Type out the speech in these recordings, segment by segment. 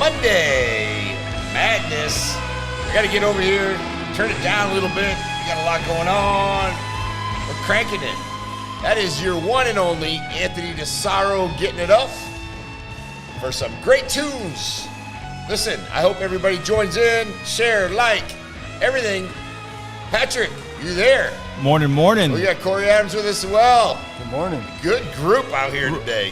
Monday Madness. I got to get over here, turn it down a little bit. We got a lot going on. We're cranking it. That is your one and only Anthony DeSaro getting it up for some great tunes. Listen, I hope everybody joins in, share, like, everything. Patrick, you there? Morning. We got Corey Adams with us as well. Good morning. Good group out here today.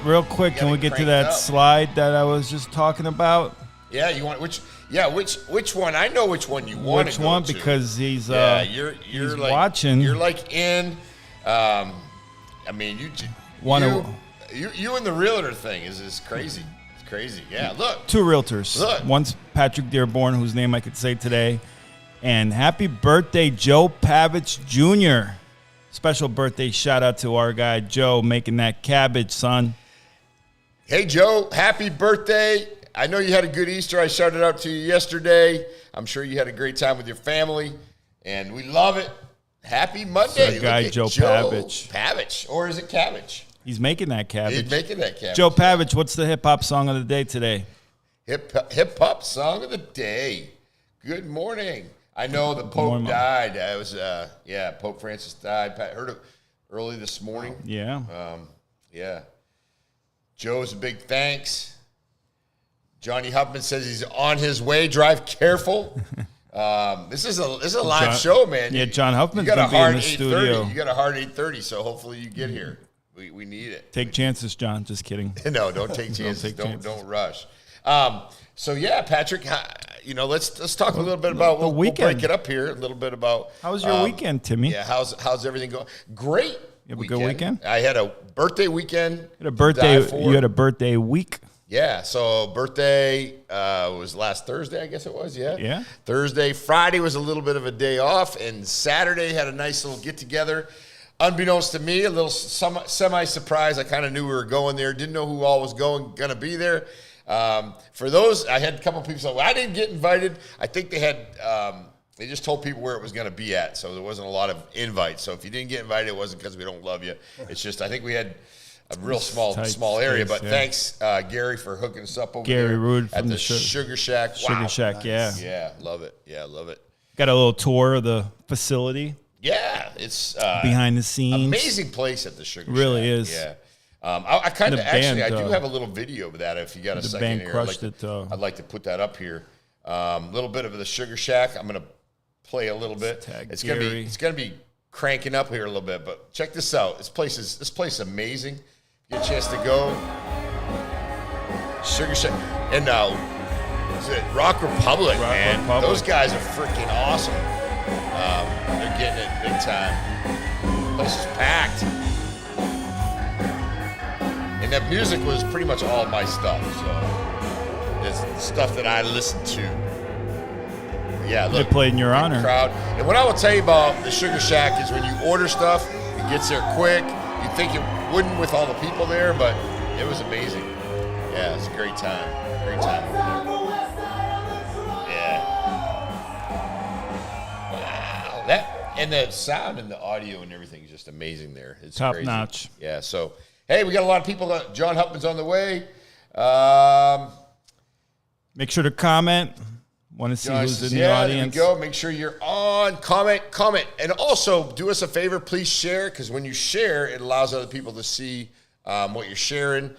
Real quick, can we get to that slide that I was just talking about? Yeah, you want which? Yeah, which one? I know which one you want. Which one? Because he's you're he's like watching. You're like in. I mean, you and the realtor thing is crazy. It's crazy. Yeah, look. Two realtors. Look. One's Patrick Dearborn, whose name I could say today, and happy birthday, Joe Pavich Jr. Special birthday shout out to our guy Joe making that cabbage, son. Hey Joe, happy birthday. I know you had a good Easter. I shouted out to you yesterday. I'm sure you had a great time with your family, and we love it. Happy Monday. So guy Joe Pavich. Pavich, or is it cabbage? He's making that cabbage. He's making that cabbage. Joe Pavich, what's the hip-hop song of the day today? Hip-hop song of the day. Good morning. I know the Pope died. It was, Pope Francis died. I heard it early this morning. Yeah. Yeah. Joe's a big thanks. Johnny Huffman says he's on his way. Drive careful. This is a live show, man. Yeah, John Huffman's going to be in the studio. You got a hard 8:30, so hopefully you get here. We need it. Take chances, John. Just kidding. No, don't take chances. Don't rush. So yeah, Patrick, let's talk a little bit about the weekend. We'll break it up here a little bit about. How was your weekend, Timmy? Yeah, how's everything going? Great. You have a good weekend? I had a birthday weekend. You had a birthday week. Yeah, so birthday was last Thursday, I guess it was, yeah? Yeah. Thursday. Friday was a little bit of a day off, and Saturday had a nice little get-together. Unbeknownst to me, a little semi-surprise. I kind of knew we were going there. Didn't know who all was going to be there. For those, I had a couple of people say, well, I didn't get invited. I think they had they just told people where it was going to be at, so there wasn't a lot of invites. So if you didn't get invited, it wasn't because we don't love you. It's just I think we had a real small area. But thanks, Gary, for hooking us up over Gary there Rude at the Sugar Shack. Sugar Shack, yeah. Yeah, love it. Yeah, love it. Got a little tour of the facility. Yeah, it's behind the scenes. Amazing place at the Sugar Shack. Really is. Yeah. I kind of actually, I do band, have a little video of that. If you got a second band here, crushed I'd like to put that up here. A little bit of the Sugar Shack. I'm gonna play a little bit. It's gonna be cranking up here a little bit. But check this out. This place is amazing. Get a chance to go. Sugar Shack, and is it Rock Republic, man? Republic. Those guys are freaking awesome. They're getting it big time. The place is packed. And that music was pretty much all my stuff. So it's stuff that I listen to. Yeah, look. They played in your honor. Crowd. And what I will tell you about the Sugar Shack is when you order stuff, it gets there quick. You think it wouldn't with all the people there, but it was amazing. Yeah, it's a great time. Great time over there. Yeah. Wow. And the sound and the audio and everything is just amazing there. It's top crazy. notch. Yeah, so hey, we got a lot of people. John Huffman's on the way. Make sure to comment. Want to see who's in the audience. There we go. Make sure you're on. Comment. And also, do us a favor. Please share, because when you share, it allows other people to see what you're sharing.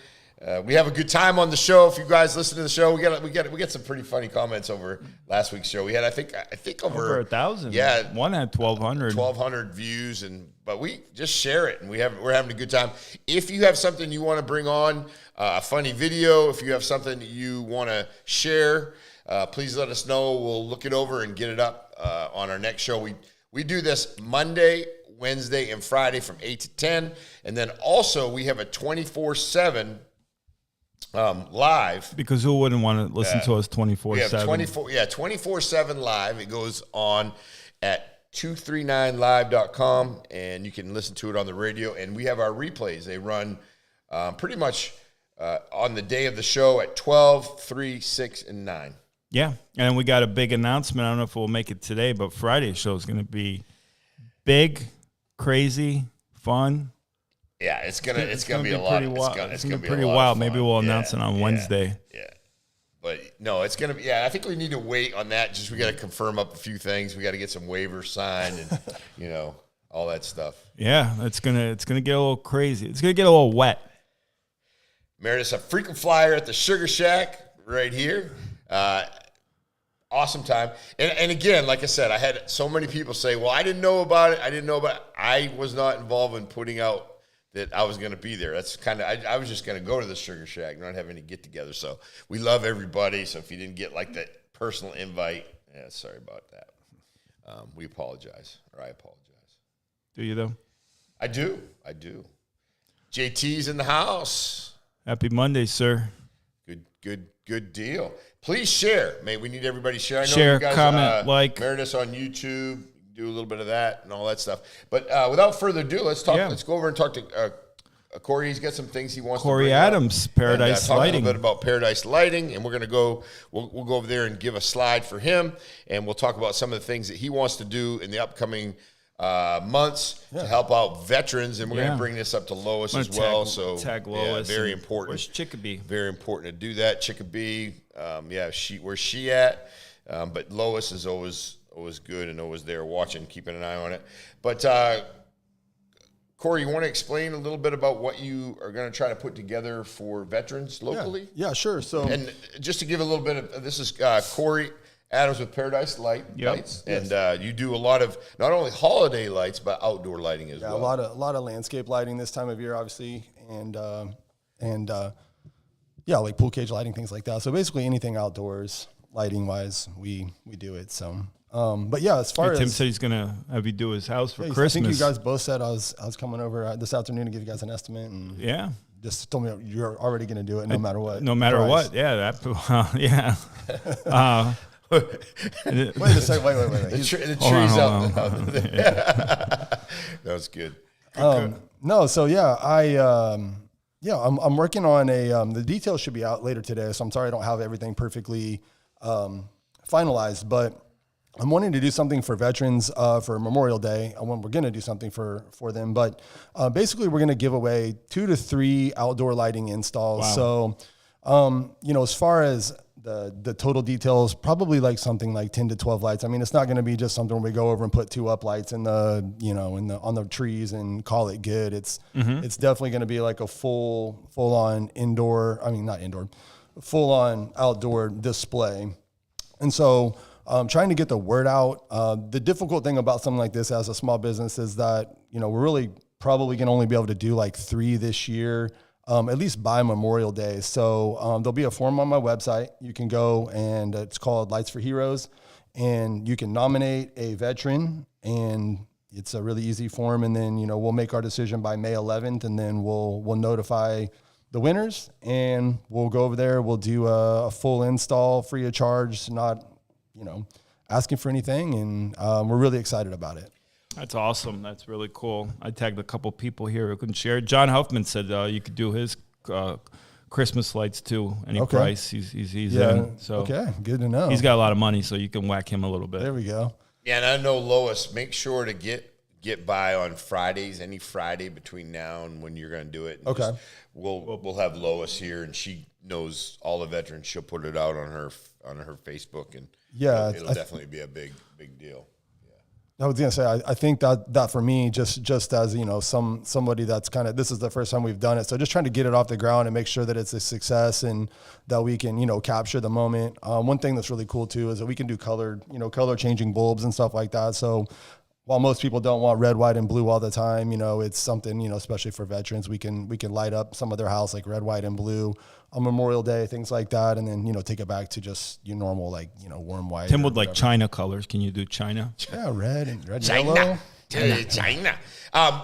We have a good time on the show. If you guys listen to the show, we get some pretty funny comments over last week's show. We had I think over 1,000. Yeah, one had 1,200. 1,200 views, but we just share it, and we're having a good time. If you have something you want to bring on, a funny video, if you have something that you want to share, please let us know. We'll look it over and get it up on our next show. We do this Monday, Wednesday, and Friday from 8 to 10, and then also we have a 24/7. Live. Because who wouldn't want to listen to us 24/7? We have 24/7 live. It goes on at 239live.com, and you can listen to it on the radio. And we have our replays. They run pretty much on the day of the show at 12, 3, 6, and 9. Yeah, and we got a big announcement. I don't know if we'll make it today, but Friday's show is going to be big, crazy, fun. Yeah, it's gonna be a lot. It's gonna be pretty wild. Maybe we'll announce it on Wednesday. Yeah, but No, it's gonna be. Yeah, I think we need to wait on that. Just we got to confirm up a few things. We got to get some waivers signed, and all that stuff. Yeah, it's gonna get a little crazy. It's gonna get a little wet. Meredith's a frequent flyer at the Sugar Shack right here. Awesome time. And again, like I said, I had so many people say, well, I didn't know about it. I was not involved in putting out that I was going to be there. That's kind of, I was just going to go to the Sugar Shack, not have any get together. So we love everybody. So if you didn't get like that personal invite, yeah, sorry about that. We apologize, or I apologize. Do you though? I do. JT's in the house. Happy Monday, sir. Good deal. Please share. We need everybody to share. I know Share, you guys, comment, like. Meredith's on YouTube. Do a little bit of that and all that stuff. But without further ado, let's talk. Yeah. Let's go over and talk to Corey. He's got some things he wants. Corey to bring Adams, up. Paradise and, Lighting. Talk a little bit about Paradise Lighting, and we're gonna go. We'll go over there and give a slide for him, and we'll talk about some of the things that he wants to do in the upcoming months to help out veterans, and we're going to bring this up to Lois as well. So tag Lois. Yeah, very important. Where's Chicopee? Very important to do that. Chicopee, where's she at? But Lois is always good and always there watching, keeping an eye on it. But Corey, you want to explain a little bit about what you are going to try to put together for veterans locally? Yeah, sure. So, and just to give a little bit of this is Corey Adams with Paradise Lights, and you do a lot of not only holiday lights but outdoor lighting as well. A lot of landscape lighting this time of year, obviously, and like pool cage lighting, things like that. So basically, anything outdoors lighting wise, we do it. So, but yeah, as far as Tim said he's gonna have you do his house for Christmas. I think you guys both said I was coming over this afternoon to give you guys an estimate, and just told me you're already going to do it no matter what. No matter what, yeah, yeah. Wait a second. Wait. The tree's out. That was good. No, so yeah, I'm working on the details should be out later today. So I'm sorry I don't have everything perfectly finalized, but I'm wanting to do something for veterans for Memorial Day. We're going to do something for them, but basically we're going to give away 2 to 3 outdoor lighting installs. Wow. So, as far as the total details, probably like something like 10 to 12 lights. I mean, it's not going to be just something where we go over and put 2 up lights on the trees and call it good. It's definitely going to be like a full on outdoor display. And so, trying to get the word out. The difficult thing about something like this as a small business is that, we're really probably going to only be able to do like 3 this year. At least by Memorial Day. So there'll be a form on my website. You can go and it's called Lights for Heroes, and you can nominate a veteran, and it's a really easy form. And then, we'll make our decision by May 11th, and then we'll notify the winners, and we'll go over there. We'll do a full install free of charge, not, asking for anything. And we're really excited about it. That's awesome. That's really cool. I tagged a couple people here who couldn't share. John Huffman said you could do his Christmas lights too. Any price, he's in. So okay, good to know. He's got a lot of money, so you can whack him a little bit. There we go. Yeah, and I know Lois. Make sure to get by on Fridays. Any Friday between now and when you're going to do it. Okay. We'll have Lois here, and she knows all the veterans. She'll put it out on her Facebook, and it'll definitely be a big deal. I was gonna say, I think that for me, just as somebody that's this is the first time we've done it, so just trying to get it off the ground and make sure that it's a success and that we can capture the moment. One thing that's really cool too is that we can do color changing bulbs and stuff like that. So while most people don't want red, white, and blue all the time, it's something especially for veterans, we can light up some of their house like red, white, and blue on Memorial Day, things like that, and then take it back to just your normal warm white. Tim would like China colors. Can you do China? Yeah, red and China. yellow. China.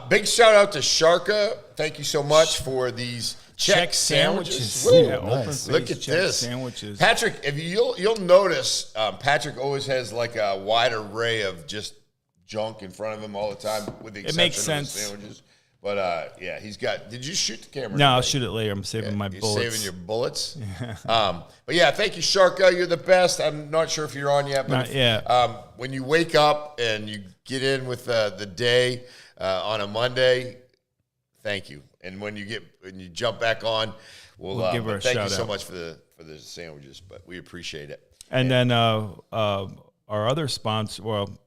Big shout out to Sharka. Thank you so much for these Czech sandwiches. Yeah, nice. Look at Czech this, sandwiches. Patrick. If you'll notice, Patrick always has like a wide array of just junk in front of him all the time, with the exception makes of sense. the sandwiches. But he's got. Did you shoot the camera? No, I'll shoot it later. I'm saving my You're bullets. saving your bullets. But yeah, thank you, Sharka. You're the best. I'm not sure if you're on yet, but Not yet. When you wake up and you get in with the day on a Monday, thank you. And when you jump back on, we'll give her a thank shout you so out. much for the sandwiches, but we appreciate it. And then our other sponsor, well,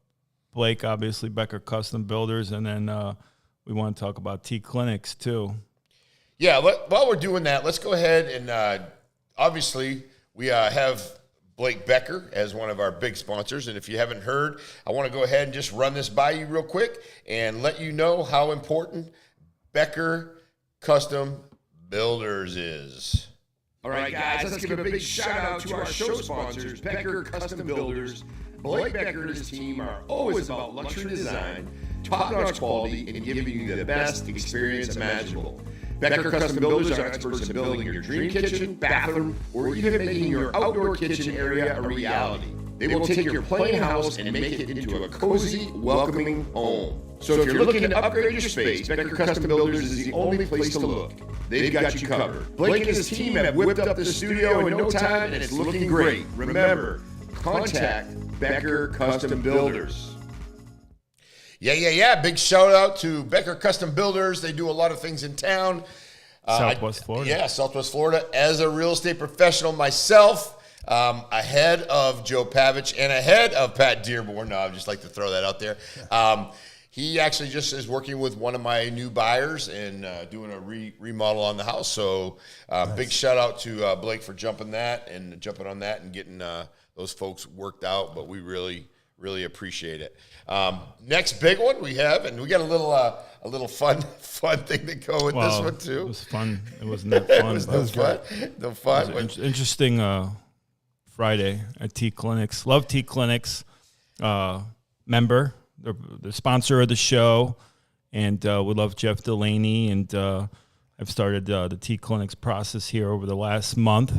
Blake, obviously, Becker Custom Builders, and then we want to talk about T Clinics too. Yeah, while we're doing that, let's go ahead and obviously we have Blake Becker as one of our big sponsors. And if you haven't heard, I want to go ahead and just run this by you real quick and let you know how important Becker Custom Builders is. All right, guys, let's give a big shout out to our show sponsors, Becker Custom Builders. Blake Becker and his team are always about luxury design, top-notch quality, and giving you the best experience imaginable. Becker Custom Builders are experts in building your dream kitchen, bathroom, or even making your outdoor kitchen area a reality. They will take your plain house and make it into a cozy, welcoming home. So if you're looking to upgrade your space, Becker Custom Builders is the only place to look. They've got you covered. Blake and his team have whipped up the studio in no time, and it's looking great. Remember, contact Becker Custom Builders. Yeah. Big shout out to Becker Custom Builders. They do a lot of things in town. Southwest Florida. Yeah, Southwest Florida. As a real estate professional myself, ahead of Joe Pavich and ahead of Pat Dearborn. No, I'd just like to throw that out there. He actually just is working with one of my new buyers and doing a remodel on the house. So nice. Big shout out to Blake for jumping on that and getting those folks worked out. But we really appreciate it. Next big one we have, and we got a little fun thing to go with this one too. It was fun. It wasn't that fun. It was fun. It was interesting Friday at T Clinics. Love T Clinics. Member. They're the sponsor of the show, and we love Jeff Delaney. And I've started the T Clinics process here over the last month,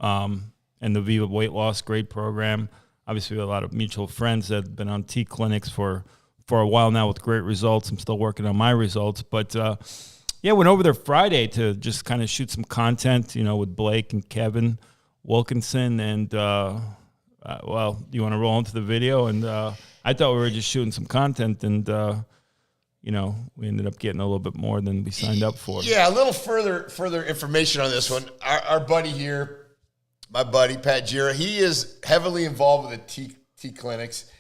and the Viva Weight Loss Great program. Obviously, we have a lot of mutual friends that have been on T Clinics for a while now with great results. I'm still working on my results. But, went over there Friday to just kind of shoot some content, with Blake and Kevin Wilkinson. And, do you want to roll into the video? And I thought we were just shooting some content. And, we ended up getting a little bit more than we signed up for. Yeah, a little further information on this one. Our buddy here, my buddy, Pat Gira, he is heavily involved with the T Clinics.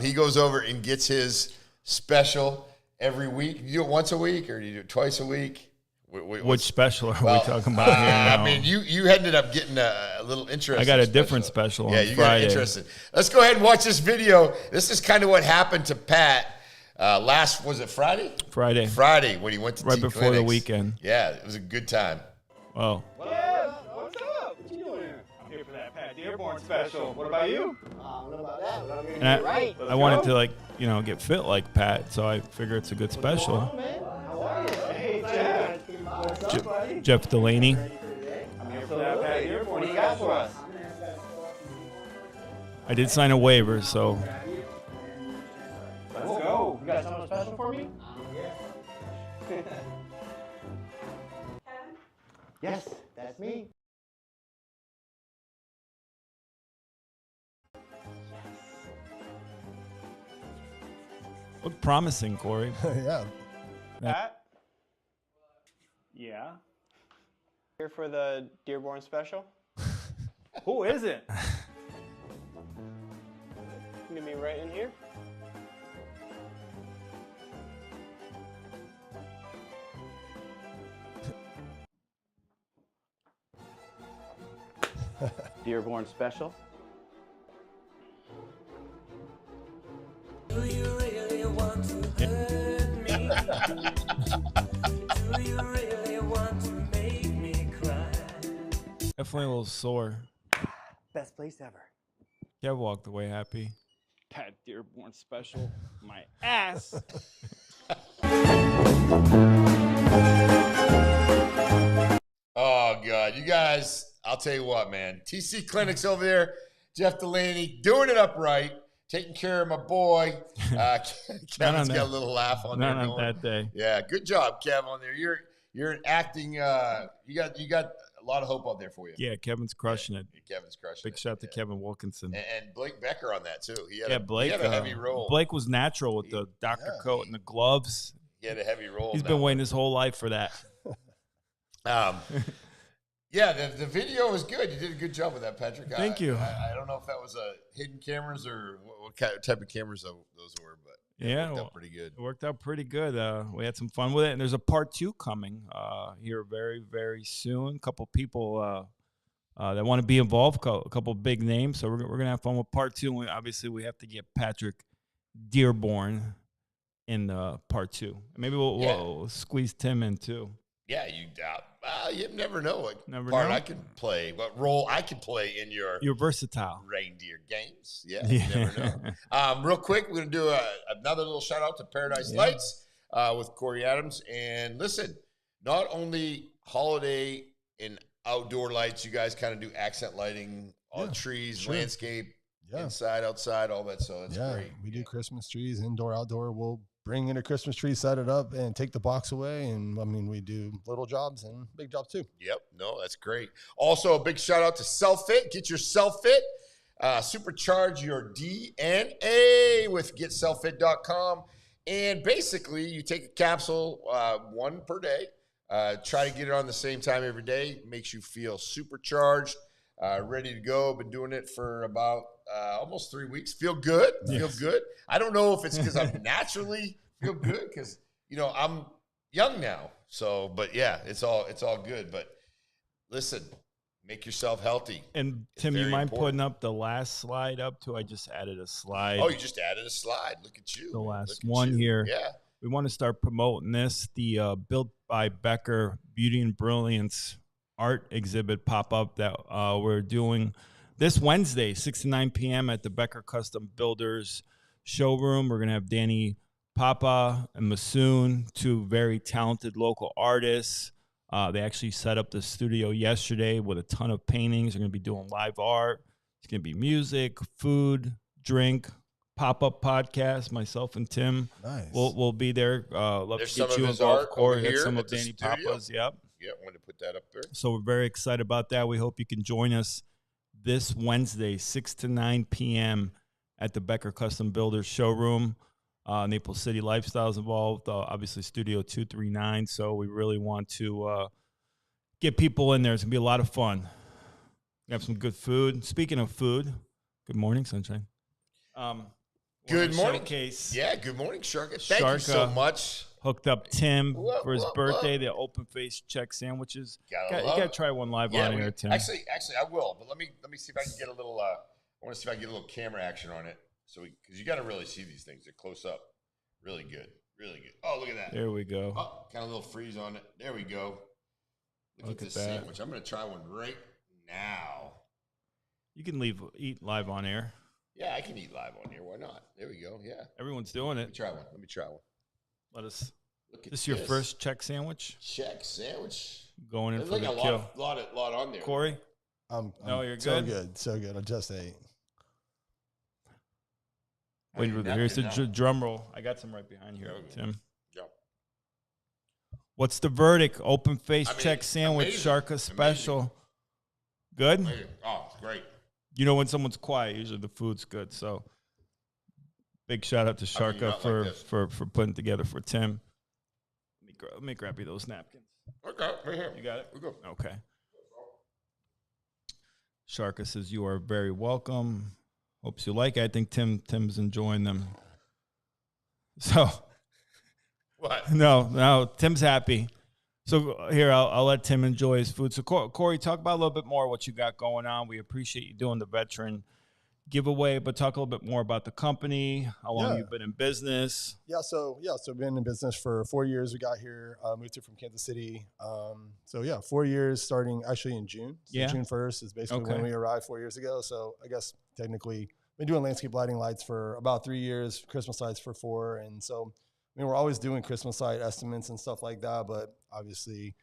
He goes over and gets his special every week. You do it once a week or do you do it twice a week? Which special are we talking about here now? I mean, you ended up getting a little interesting. I got a different special on Friday. Got interested. Let's go ahead and watch this video. This is kind of what happened to Pat was it Friday? Friday when he went to right T before Clinics. the weekend. Yeah, it was a good time. Well. What's up? What you doing here? I'm here for that Pat Dearborn special. What about you? I don't know about that, but I'm here to And get right. I wanted to get fit like Pat, so I figure it's a good special. Man, how are you? Hey, Jeff. Jeff Delaney. I'm here for that Pat Dearborn. What do you got for us? I did sign a waiver, so Let's go. You got something special for me? Yes, that's me. looked promising, Corey. Yeah. Pat? Yeah. Here for the Dearborn special? Who is it? Give me right in here. Dearborn special. Do you really want to hurt me? Do you really want to make me cry? Definitely a little sore. Best place ever. Kev walked away happy. Pat Dearborn special. My ass. Oh, God. You guys, I'll tell you what, man. TC Clinics over there, Jeff Delaney, doing it upright, taking care of my boy. Kevin's got a little laugh on there. Not on that day. Yeah, good job, Kev, on there. You're an acting, you got a lot of hope out there for you. Yeah, Kevin's crushing it. Kevin's crushing Big it. shout to Kevin Wilkinson. And Blake Becker on that, too. He had Blake. he had a heavy role. Blake was natural with the doctor coat and the gloves. He had a heavy role. He's been waiting his whole life for that. Yeah, the video was good. You did a good job with that, Patrick. Thank you. I don't know if that was hidden cameras or what type of cameras those were, but Yeah, it worked well, out pretty good. It worked out pretty good. We had some fun with it, and there's a part 2 coming here very, very soon. A couple people that want to be involved, a couple big names. So we're gonna have fun with part 2. And obviously, we have to get Patrick Dearborn in part 2. Maybe we'll squeeze Tim in too. Yeah, you never know what Never part know. I can play, what role I can play in your You're versatile. reindeer games. Yeah, you never know. Real quick, we're going to do another little shout out to Paradise Lights with Corey Adams. And listen, not only holiday and outdoor lights, you guys kind of do accent lighting on trees, landscape, inside, outside, all that. So that's great. We do Christmas trees, indoor, outdoor. We'll bring in a Christmas tree, set it up, and take the box away. And I mean, we do little jobs and big jobs too. Yep. No, that's great. Also, a big shout out to Self-Fit. Get your Self-Fit. Supercharge your DNA with getselffit.com. And basically, you take a capsule, one per day. Try to get it on the same time every day. Makes you feel supercharged, ready to go. Been doing it for about almost 3 weeks. Feel good. Feel good. I don't know if it's because I'm naturally feel good because, I'm young now. So, but yeah, it's all good. But listen, make yourself healthy. And It's Tim, you very mind important. putting up the last slide up too? I just added a slide. Oh, you just added a slide. Look at you. The man. last Look at one you. here. Yeah. We want to start promoting this. The Built by Becker Beauty and Brilliance art exhibit pop-up that we're doing this Wednesday, 6 to 9 p.m. at the Becker Custom Builders showroom. We're going to have Danny Papa and Masoon, 2 very talented local artists. They actually set up the studio yesterday with a ton of paintings. They're going to be doing live art. It's going to be music, food, drink, pop-up podcast. Myself and Tim Nice. we'll be there. Love There's to get some you of his involved, art Corey. over That's here some at of the Danny studio. Papa's. Yep. Yeah, I wanted to put that up there. So we're very excited about that. We hope you can join us this Wednesday, 6 to 9 p.m. at the Becker Custom Builders showroom. Naples City Lifestyles involved, obviously Studio 239. So we really want to get people in there. It's going to be a lot of fun. We have some good food. Speaking of food, good morning, Sunshine. Good morning. Showcase. Yeah, good morning, Sharka. Thank you so Sharka. much. Hooked up Tim Whoa, for his whoa, birthday, the open face check sandwiches. Gotta You love gotta it. try one live Yeah, on air, Tim. actually, I will. But let me see if I can get a little. I want to see if I can get a little camera action on it. So because you got to really see these things. They're close up. Really good. Really good. Oh, look at that. There we go. Oh, kind of a little freeze on it. There we go. Look at Look at this that. sandwich. I'm gonna try one right now. You can eat live on air. Yeah, I can eat live on here. Why not? There we go. Yeah. Everyone's doing Let me it. try one. Let me try one. Let us. Look at This is your first check sandwich check sandwich. going in There's for like the a kill. lot on there. Corey, No, you're so good? So good. I just ate. wait, Hey, here's the napkin now. drum roll. I got some right behind you, Okay. Tim. Yep. What's the verdict? Open face I mean, check sandwich, amazing. Sharka special. Good. Amazing. Oh, it's great. You know when someone's quiet, usually the food's good. So big shout out to How can you Sharka not like this? for putting together for Tim. Let me grab you those napkins. Okay, right here. You got it? We go. Okay. Sharka says you are very welcome. Hopes you like it. I think Tim's enjoying them. So What? no, Tim's happy. So here, I'll let Tim enjoy his food. So Corey, talk about a little bit more what you got going on. We appreciate you doing the veteran giveaway, but talk a little bit more about the company, how long Yeah. you've been in business. So been in business for 4 years. We got here, moved here from Kansas City. 4 years starting actually in June. So Yeah. June 1st is basically Okay. when we arrived 4 years ago. So I guess technically been doing landscape lighting lights for about 3 years, Christmas lights for 4. And so, we're always doing Christmas light estimates and stuff like that, but obviously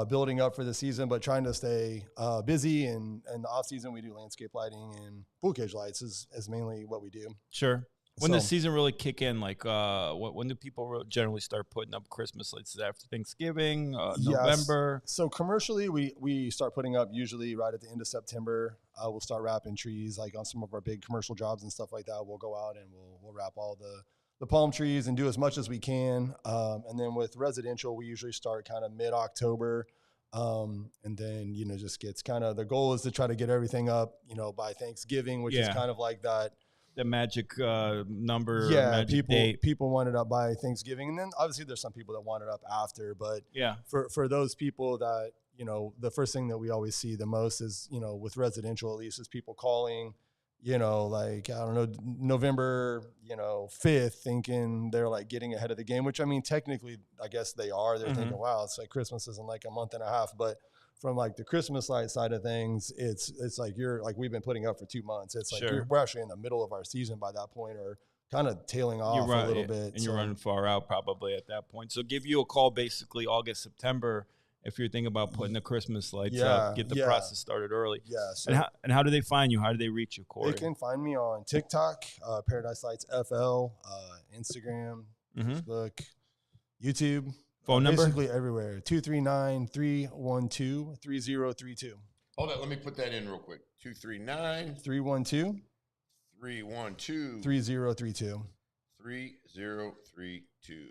building up for the season, but trying to stay busy. And in the off season, we do landscape lighting and pool cage lights is mainly what we do. Sure. When does So- season really kick in? Like, when do people generally start putting up Christmas lights? Is it after Thanksgiving, Yes. November? So commercially, we start putting up usually right at the end of September. We'll start wrapping trees, like on some of our big commercial jobs and stuff like that. We'll go out and we'll wrap all the palm trees and do as much as we can. And then with residential, we usually start kind of mid-October. And then, just gets kind of, the goal is to try to get everything up, by Thanksgiving, which is Yeah. kind of like that. The magic number, Yeah, magic date. people want it up by Thanksgiving, and then obviously there's some people that want it up after. But Yeah. for those people that the first thing that we always see the most is with residential, at least, is people calling, like, I don't know, November 5th, thinking they're like getting ahead of the game. Which, I mean, technically, I guess they are. They're thinking, wow, it's like Christmas isn't like a month and a half, but from like the Christmas light side of things, it's like we've been putting up for 2 months. It's like Sure. we're actually in the middle of our season by that point, or kind of tailing off a little bit. And you're running far out probably at that point. So give you a call basically August, September, if you're thinking about putting the Christmas lights up, get the process started early. Yeah. So And how do they find you? How do they reach you, Corey? they can find me on TikTok, Paradise Lights FL, Instagram, Facebook, YouTube. Phone number? Basically everywhere. 239-312-3032. Hold on, let me put that in real quick. 239 312 312 3032. 3032.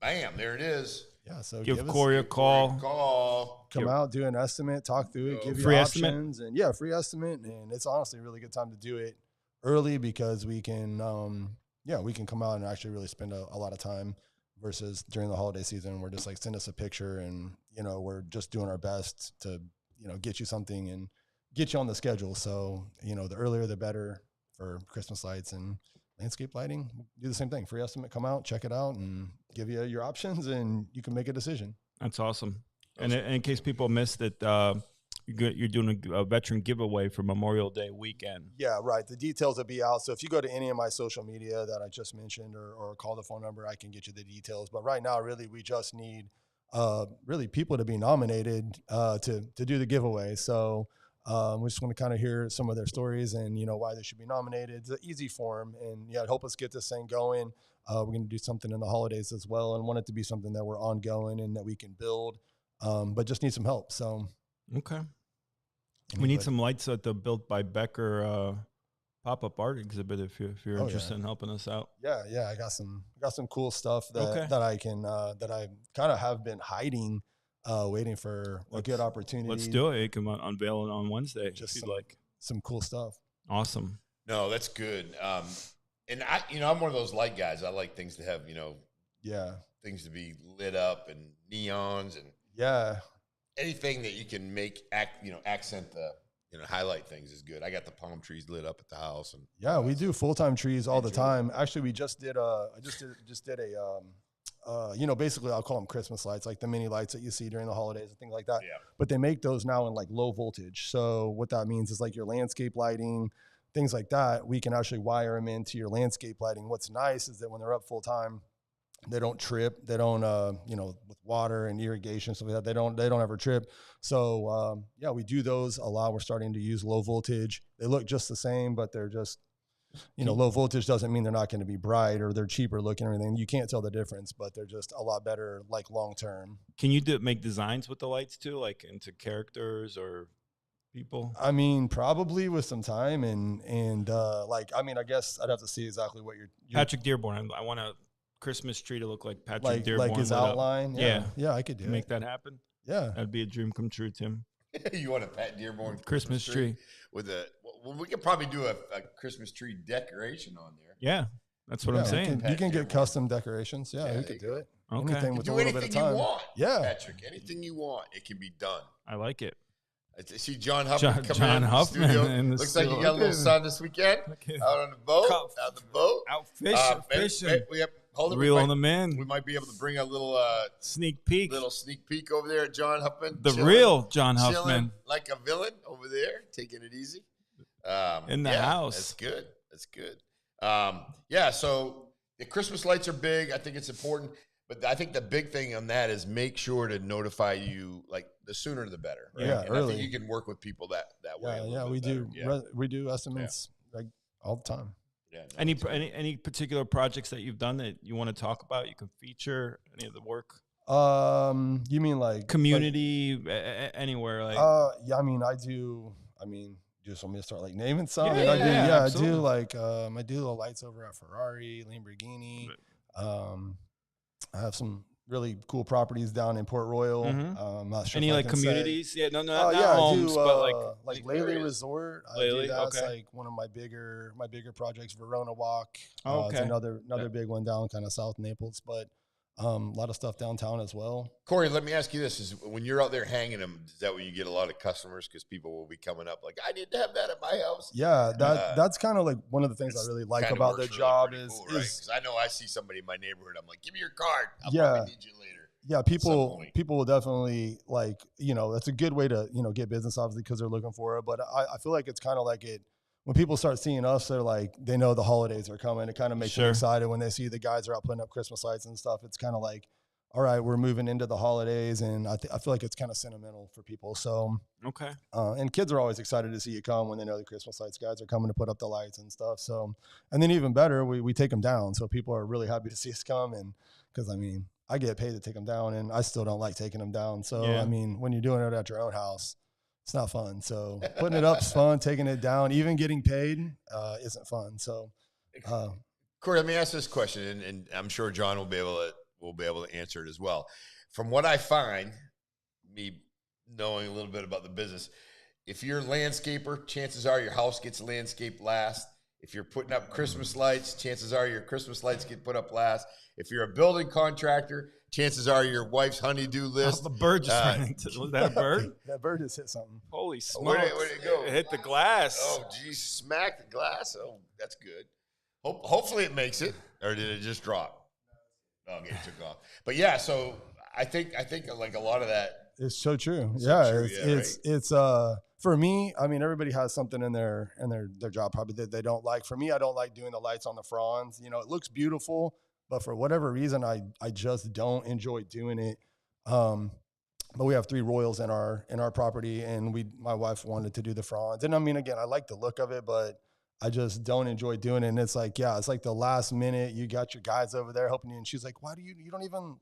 Bam, there it is. Yeah, so Give us- Corey a call. Call. come out, do an estimate, talk through it, give you Free estimate? options, and free estimate. And it's honestly a really good time to do it early, because we can, we can come out and actually really spend a lot of time, versus during the holiday season, we're just like, send us a picture, and we're just doing our best to get you something and get you on the schedule. So the earlier the better for Christmas lights and landscape lighting. Do the same thing. Free estimate, come out, check it out, and give you your options, and you can make a decision. That's awesome. And in case people missed it, you're doing a veteran giveaway for Memorial Day weekend. Yeah, right. The details will be out. So if you go to any of my social media that I just mentioned, or call the phone number, I can get you the details. But right now, really, we just need really people to be nominated to do the giveaway. So we just want to kind of hear some of their stories and why they should be nominated. It's an easy form, and help us get this thing going. We're going to do something in the holidays as well, and want it to be something that we're ongoing and that we can build, but just need some help. So Okay. We need some lights at the Built by Becker pop-up art exhibit if you're interested in helping us out. Yeah. I got some cool stuff that Okay. that I can that I kind of have been hiding, waiting for a good opportunity. Let's do it. You can unveil it on Wednesday Just if you'd some- like. Some cool stuff. Awesome. No, that's good. And I'm one of those light guys. I like things to have, Yeah. things to be lit up and neons and Yeah. anything that you can make accent the, highlight things is good. I got the palm trees lit up at the house, and Yeah, we do full-time trees all the time. Actually, we just did basically I'll call them Christmas lights, like the mini lights that you see during the holidays and things like that. Yeah. But they make those now in like low voltage. So what that means is like your landscape lighting, things like that, we can actually wire them into your landscape lighting. What's nice is that when they're up full time, they don't trip. They don't, with water and irrigation, stuff like that, they don't ever trip. So, we do those a lot. We're starting to use low voltage. They look just the same, but they're just, low voltage doesn't mean they're not going to be bright or they're cheaper looking or anything. You can't tell the difference, but they're just a lot better, like long-term. Can you make designs with the lights too, like into characters or people? I mean, probably with some time and I guess I'd have to see exactly what you're Patrick Dearborn. I want a Christmas tree to look like Patrick Dearborn. like his lit up. outline. Yeah, I could do Make it. that happen. Yeah. That'd be a dream come true, Tim. you want a Pat Dearborn Christmas tree. with we could probably do a Christmas tree decoration on there. Yeah, that's what I'm Yeah, saying. You can get custom decorations. Yeah, Yeah, we there could you do it. Okay. Anything with a Do little bit of anything time. you want, Yeah. Patrick. Anything you want, it can be done. I like it. I see John Huffman coming John in Huffman the studio. in the Looks like you studio. got a little sun this weekend. Okay. Out on the boat. Cup. Out the boat. Out fishing, fishing. Hold it. Reeling them We in. might be able to bring a little Sneak peek. sneak peek over there at John Huffman. The chilling- real John chilling Huffman. like a villain over there, taking it easy. In the house. That's good. That's good. So the Christmas lights are big. I think it's important. But I think the big thing on that is make sure to notify you, like the sooner the better. Right? Yeah, and I early. think you can work with people that way. a Yeah, little we bit do. better. We do estimates like all the time. Yeah, Any particular projects that you've done that you want to talk about? You can feature any of the work. You mean like Community, anywhere like. Yeah, I mean, I do. Just want me to start like naming some. Yeah, And I do. yeah, Yeah, I absolutely. do like I do the lights over at Ferrari, Lamborghini. I have some really cool properties down in Port Royal. I'm not sure. Any if I like can say. communities? Yeah, no, Oh not yeah, homes, I do. but Like Lely Resort. I Lely, do that's okay. like one of my bigger projects. Verona Walk. Oh, It's okay. another big one down kind of South Naples, but a lot of stuff downtown as well. Corey, let me ask you this: is when you're out there hanging them, is that when you get a lot of customers? Because people will be coming up like, I need to have that at my house. Yeah, that's kind of like one of the things I really like Kinda about the works really job pretty is cool, right? is 'Cause I know I see somebody in my neighborhood. I'm like, give me your card. I'll Yeah. probably need you later. yeah, some people point. will definitely like, that's a good way to, get business obviously because they're looking for it. But I feel like it's kind of like when people start seeing us, they're like, they know the holidays are coming. It kind of makes them Sure. excited when they see the guys are out putting up Christmas lights and stuff. It's kind of like, all right, we're moving into the holidays. And I feel like it's kind of sentimental for people. So, Okay. and kids are always excited to see you come when they know the Christmas lights guys are coming to put up the lights and stuff. So, and then even better, we take them down. So people are really happy to see us come. And because I get paid to take them down and I still don't like taking them down. So, Yeah. when you're doing it at your own house, it's not fun. So putting it up is fun. Taking it down, even getting paid, isn't fun. So, Corey, let me ask this question, and I'm sure John will be able to answer it as well. From what I find, me knowing a little bit about the business, if you're a landscaper, chances are your house gets landscaped last. If you're putting up Christmas lights, chances are your Christmas lights get put up last. If you're a building contractor, chances are your wife's honey-do list. The bird just ran into. Was that a bird? that bird just hit something. Holy Where'd smokes! it go? It hit the glass. Oh, geez, smack the glass. Oh, that's good. Hopefully it makes it, or did it just drop? Oh, okay, it took off. But yeah, so I think like a lot of that. It's so true. So Yeah, true, it's for me. Everybody has something in their job probably that they don't like. For me, I don't like doing the lights on the fronds. It looks beautiful, but for whatever reason, I just don't enjoy doing it. But we have 3 Royals in our property, and my wife wanted to do the fronds. And again, I like the look of it, but I just don't enjoy doing it. And it's like, it's like the last minute. You got your guys over there helping you, and she's like, "Why do you don't even?"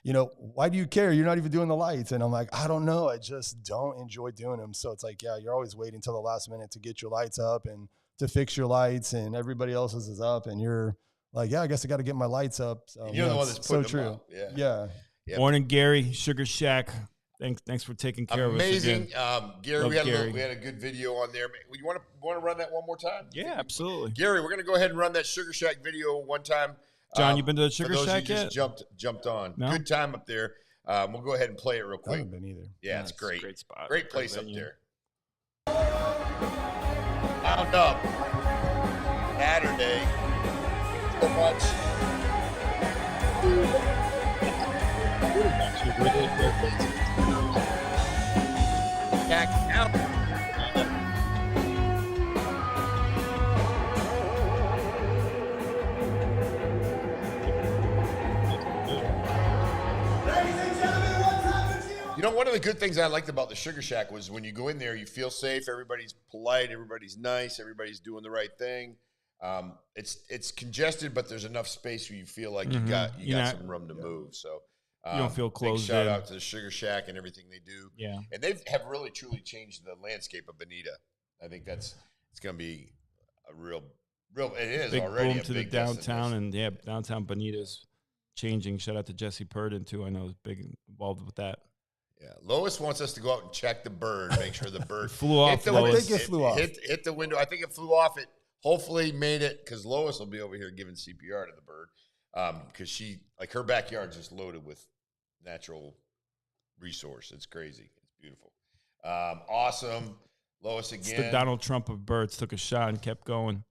why do you care? You're not even doing the lights. And I'm like, I don't know. I just don't enjoy doing them. So it's like, you're always waiting till the last minute to get your lights up and to fix your lights, and everybody else's is up. And you're like, I guess I got to get my lights up. So, You're the one that's so putting them true. up. Yeah. Yeah. Morning, Gary. Sugar Shack. Thanks for taking care Amazing. of us again. Gary, Love we had Gary. a good video on there. You want to run that one more time? Yeah, absolutely. Gary, we're going to go ahead and run that Sugar Shack video one time. John, you been to the for Sugar those Shack who yet? just jumped on. No? Good time up there. We'll go ahead and play it real I quick. haven't been either. Yeah, Nice. it's great. Great spot. Great place up venue. there. Wound up. Saturday. So much. Back out. You know, one of the good things I liked about the Sugar Shack was when you go in there, you feel safe. Everybody's polite. Everybody's nice. Everybody's doing the right thing. It's congested, but there's enough space where you feel like you got some room to move. So You don't feel closed Big shout in. out to the Sugar Shack and everything they do. Yeah. And they have really truly changed the landscape of Bonita. I think it's going to be a real. It is Big already boom a to the big downtown, destination. and downtown Bonita's changing. Shout out to Jesse Purdon too. I know is big involved with that. Yeah, Lois wants us to go out and check the bird, make sure the bird Flew off, Lois. I think it flew off. Hit the window. I think it flew off. It hopefully made it because Lois will be over here giving CPR to the bird because she her backyard's just loaded with natural resource. It's crazy. It's beautiful. Awesome, Lois It's again. the Donald Trump of birds. Took a shot and kept going.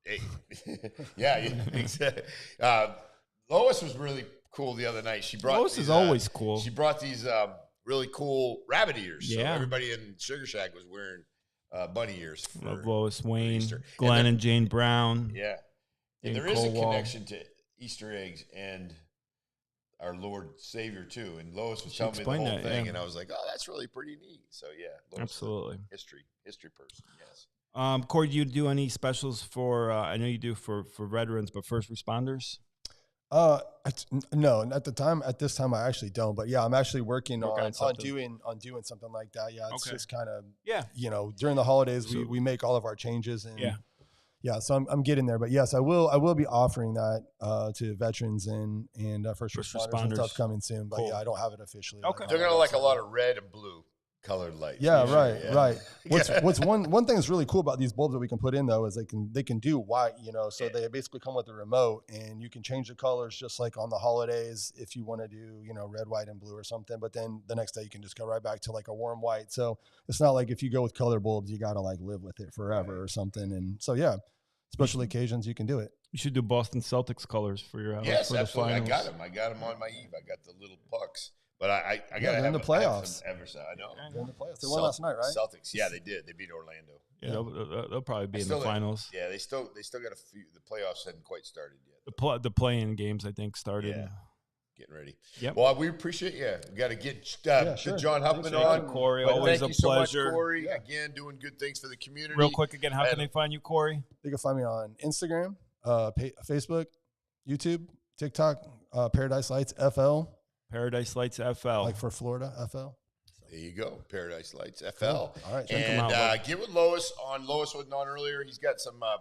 Hey. yeah, exactly. Lois was really cool the other night. She brought Lois is always cool. She brought these really cool rabbit ears. So Yeah. everybody in Sugar Shack was wearing bunny ears. For, Love Lois Wayne, Easter. Glenn And and Jane Brown. yeah, and Jane there is a Colwell. connection to Easter eggs and our Lord Savior too. And Lois was telling me the explained whole that, thing, yeah. and I was like, "Oh, that's really pretty neat." So yeah, Lois is a Absolutely. history person. Yes. Corey, do you do any specials for? I know you do for veterans, but first responders. No, at this time I actually don't, but yeah, I'm actually working Working on on something. doing something like that. Yeah. It's Okay. just kind of, Yeah. during the holidays, So- we make all of our changes and Yeah. yeah, so I'm getting there, but yes, I will be offering that to veterans and first responders and stuff coming soon. But Cool. yeah, I don't have it officially. Okay. They're gonna like a lot of red and blue colored lights. Yeah, usually, right, yeah. right. What's one thing that's really cool about these bulbs that we can put in though is they can do white, so they basically come with a remote and you can change the colors just like on the holidays if you want to do, red, white, and blue or something. But then the next day you can just go right back to like a warm white. So it's not like if you go with color bulbs, you got to like live with it forever or something. And so yeah, special occasions you can do it. You should do Boston Celtics colors for your house. Yes, for the absolutely. I finals. got them. I got them on my Eve. I got the little pucks. But I got to they're have in the playoffs. I know. They're in the playoffs. They won last night, right? Celtics. Yeah, they did. They beat Orlando. Yeah, they'll probably be in Still the got- finals. Yeah, they still got a few. The playoffs hadn't quite started yet. The play-in games, I think, started. Yeah. Getting ready. Yep. Well, we appreciate you. We got to get sure. John Huffman Thanks, on. Thank you, Corey. But Always thank a you so much, pleasure. Corey. Again, doing good things for the community. Real quick again, how can And- they find you, Corey? You can find me on Instagram, Facebook, YouTube, TikTok, Paradise Lights FL, Paradise Lights FL. like for Florida FL. There you go. Paradise Lights FL. All right, check him And out, get with Lois on. Lois wasn't on earlier. He's got some a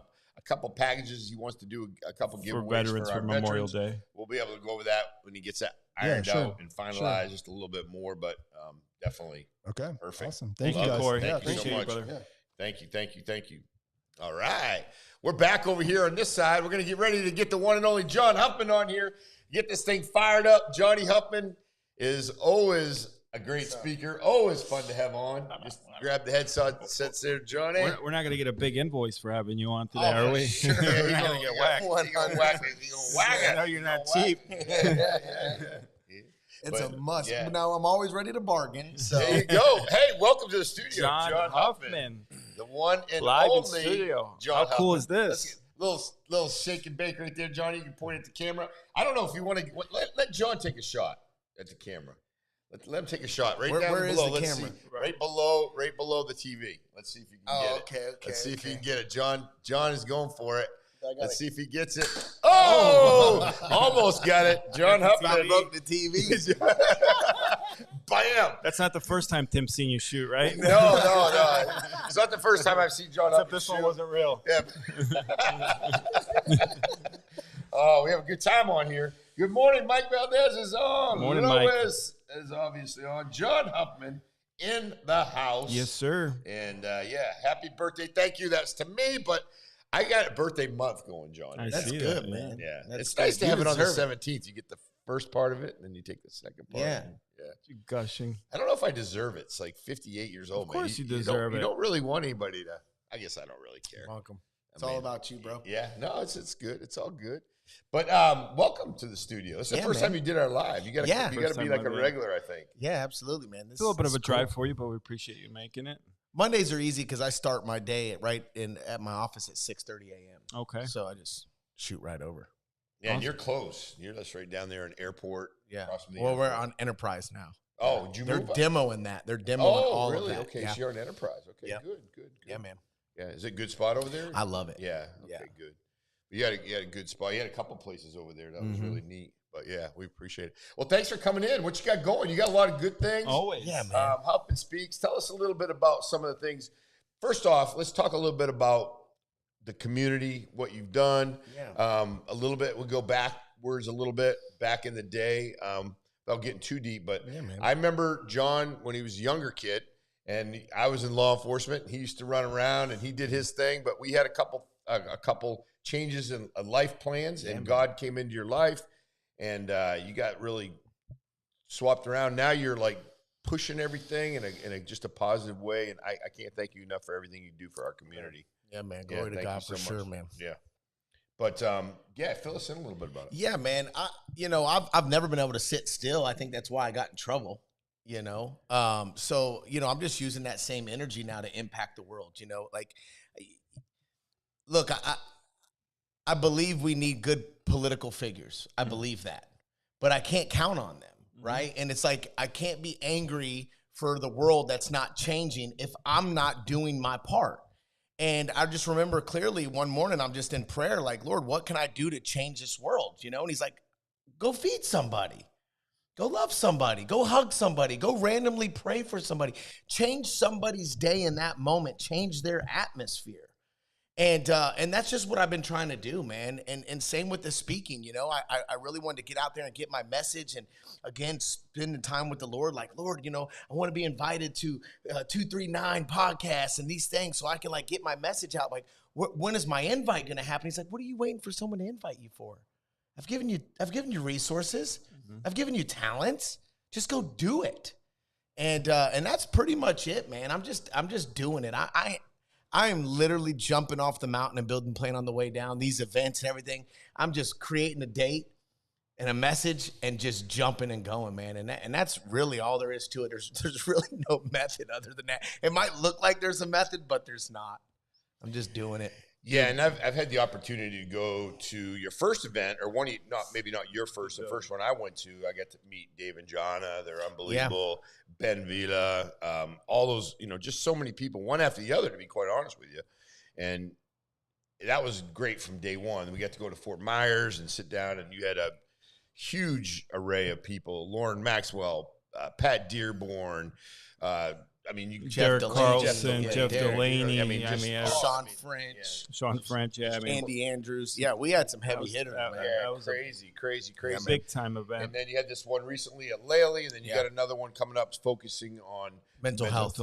couple packages. He wants to do a couple for giveaways veterans our for Memorial veterans. Day. We'll be able to go over that when he gets that Yeah, ironed sure. out and finalized just a little bit more. But definitely Okay. Perfect. Awesome. Thank Thank you, you, guys. Corey. Yeah, Thank you so Appreciate much. brother. Yeah. Thank you. All right. We're back over here on this side. We're going to get ready to get the one and only John Huffman on here. Get this thing fired up. Johnny Huffman is always a great speaker. Always fun to have on. Just grab the headset sets there, Johnny. We're not going to get a big invoice for having you on today, Oh, are we? sure. We're He's not gonna gonna get whacked. whacked. He's gonna whack it. He's gonna whack it. I know you're not He's gonna cheap. whack it. It's But, a must. yeah. But now I'm always ready to bargain. So There you go. Hey, welcome to the studio, John Huffman. Huffman. The one and Live in only studio. John How cool Huffman. is this? Let's get little shake and bake right there, Johnny. You can point at the camera. I don't know if you want to let John take a shot at the camera. Let him take a shot right down where is below. the Let's camera? see. Right below the TV. Let's see if you can get it. okay. Let's see if you okay. can get it. John is going for it. I got Let's it. see if he gets it. Oh, almost got it. John I Huffman. broke the TV. Bam. That's not the first time Tim's seen you shoot, right? No. It's not the first time I've seen John Huffman This one shoot. wasn't real. Yeah. Oh, we have a good time on here. Good morning, Mike Valdez is on. Morning, Mike. Lois is obviously on. John Huffman in the house. Yes, sir. And happy birthday. Thank you. That's to me, but I got a birthday month going, John. I That's see good, that, man. Yeah. That's It's nice good. to have You it on the deserve 17th. You get the first part of it, and then you take the second part. Yeah. Yeah. You gushing. I don't know if I deserve it. It's like 58 years old, man. course you deserve You it. don't really want anybody to. I guess I don't really care. Welcome. It's I all mean, about you, bro. Yeah, no, it's good. It's all good. But welcome to the studio. It's the Yeah, first man. time you did our live. You got to Yeah. you got First to be time like a live, yeah. regular, I think. Yeah, absolutely, man. It's a little bit of a drive for you, but we appreciate you making it. Mondays are easy because I start my day at my office at 6:30 a.m. Okay. So I just shoot right over. Yeah, and you're close. You're just right down there in airport. Yeah. across from the Well, we're airport. on Enterprise now. Oh, did you They're move up? demoing that. They're demoing Oh, all really? of that. Okay, Yeah. so you're on Enterprise. Okay, Yeah. good. Yeah, man. Yeah, is it a good spot over there? I love it. Yeah. Okay, Yeah. good. You had a good spot. You had a couple places over there. That was Mhm. really neat. But yeah, we appreciate it. Well, thanks for coming in. What you got going? You got a lot of good things. Always. Yeah, man. Huffman Speaks. Tell us a little bit about some of the things. First off, let's talk a little bit about the community, what you've done. Yeah. A little bit. We'll go backwards a little bit back in the day. Without getting too deep, but Yeah, man. I remember John when he was a younger kid, and I was in law enforcement. He used to run around and he did his thing, but we had a couple changes in life plans, and God came into your life, and you got really swapped around. Now you're like pushing everything in just a positive way, and I can't thank you enough for everything you do for our community. Yeah, man. Yeah, Glory to thank God you for so sure, much. man. Yeah, but fill us in a little bit about it. Yeah, man. I've never been able to sit still. I think that's why I got in trouble. So I'm just using that same energy now to impact the world. Look, I believe we need good political figures. I believe that, but I can't count on them, right? And it's like I can't be angry for the world that's not changing if I'm not doing my part. And I just remember clearly one morning I'm just in prayer, like, Lord, what can I do to change this world? And he's like, go feed somebody. Go love somebody. Go hug somebody. Go randomly pray for somebody. Change somebody's day in that moment. Change their atmosphere. And that's just what I've been trying to do, man. And same with the speaking, you know, I really wanted to get out there and get my message, and again, spending time with the Lord. Like, Lord, you know, I want to be invited to 239 podcasts and these things, so I can like get my message out. Like, when is my invite going to happen? He's like, what are you waiting for someone to invite you for? I've given you resources. I've given you talents. Just go do it. And that's pretty much it, man. I'm just doing it. I am literally jumping off the mountain and building plane on the way down, these events and everything. I'm just creating a date and a message and just jumping and going, man. And that's really all there is to it. There's really no method other than that. It might look like there's a method, but there's not. I'm just doing it. Yeah, and I've had the opportunity to go to your first event, or one, maybe not your first, the first one I went to. I got to meet Dave and Jonna. They're unbelievable. Yeah. Ben Vila, all those, you know, just so many people, one after the other, to be quite honest with you. And that was great from day one. We got to go to Fort Myers and sit down, and you had a huge array of people: Lauren Maxwell, Pat Dearborn, I mean, Derek Carlson, Jeff Delaney. Sean French. Sean French, yeah. I mean, Andy Andrews. Yeah, we had some heavy hitters, man. That was crazy. Big time event. And then you had this one recently at Laley, and then you got another one coming up focusing on mental health.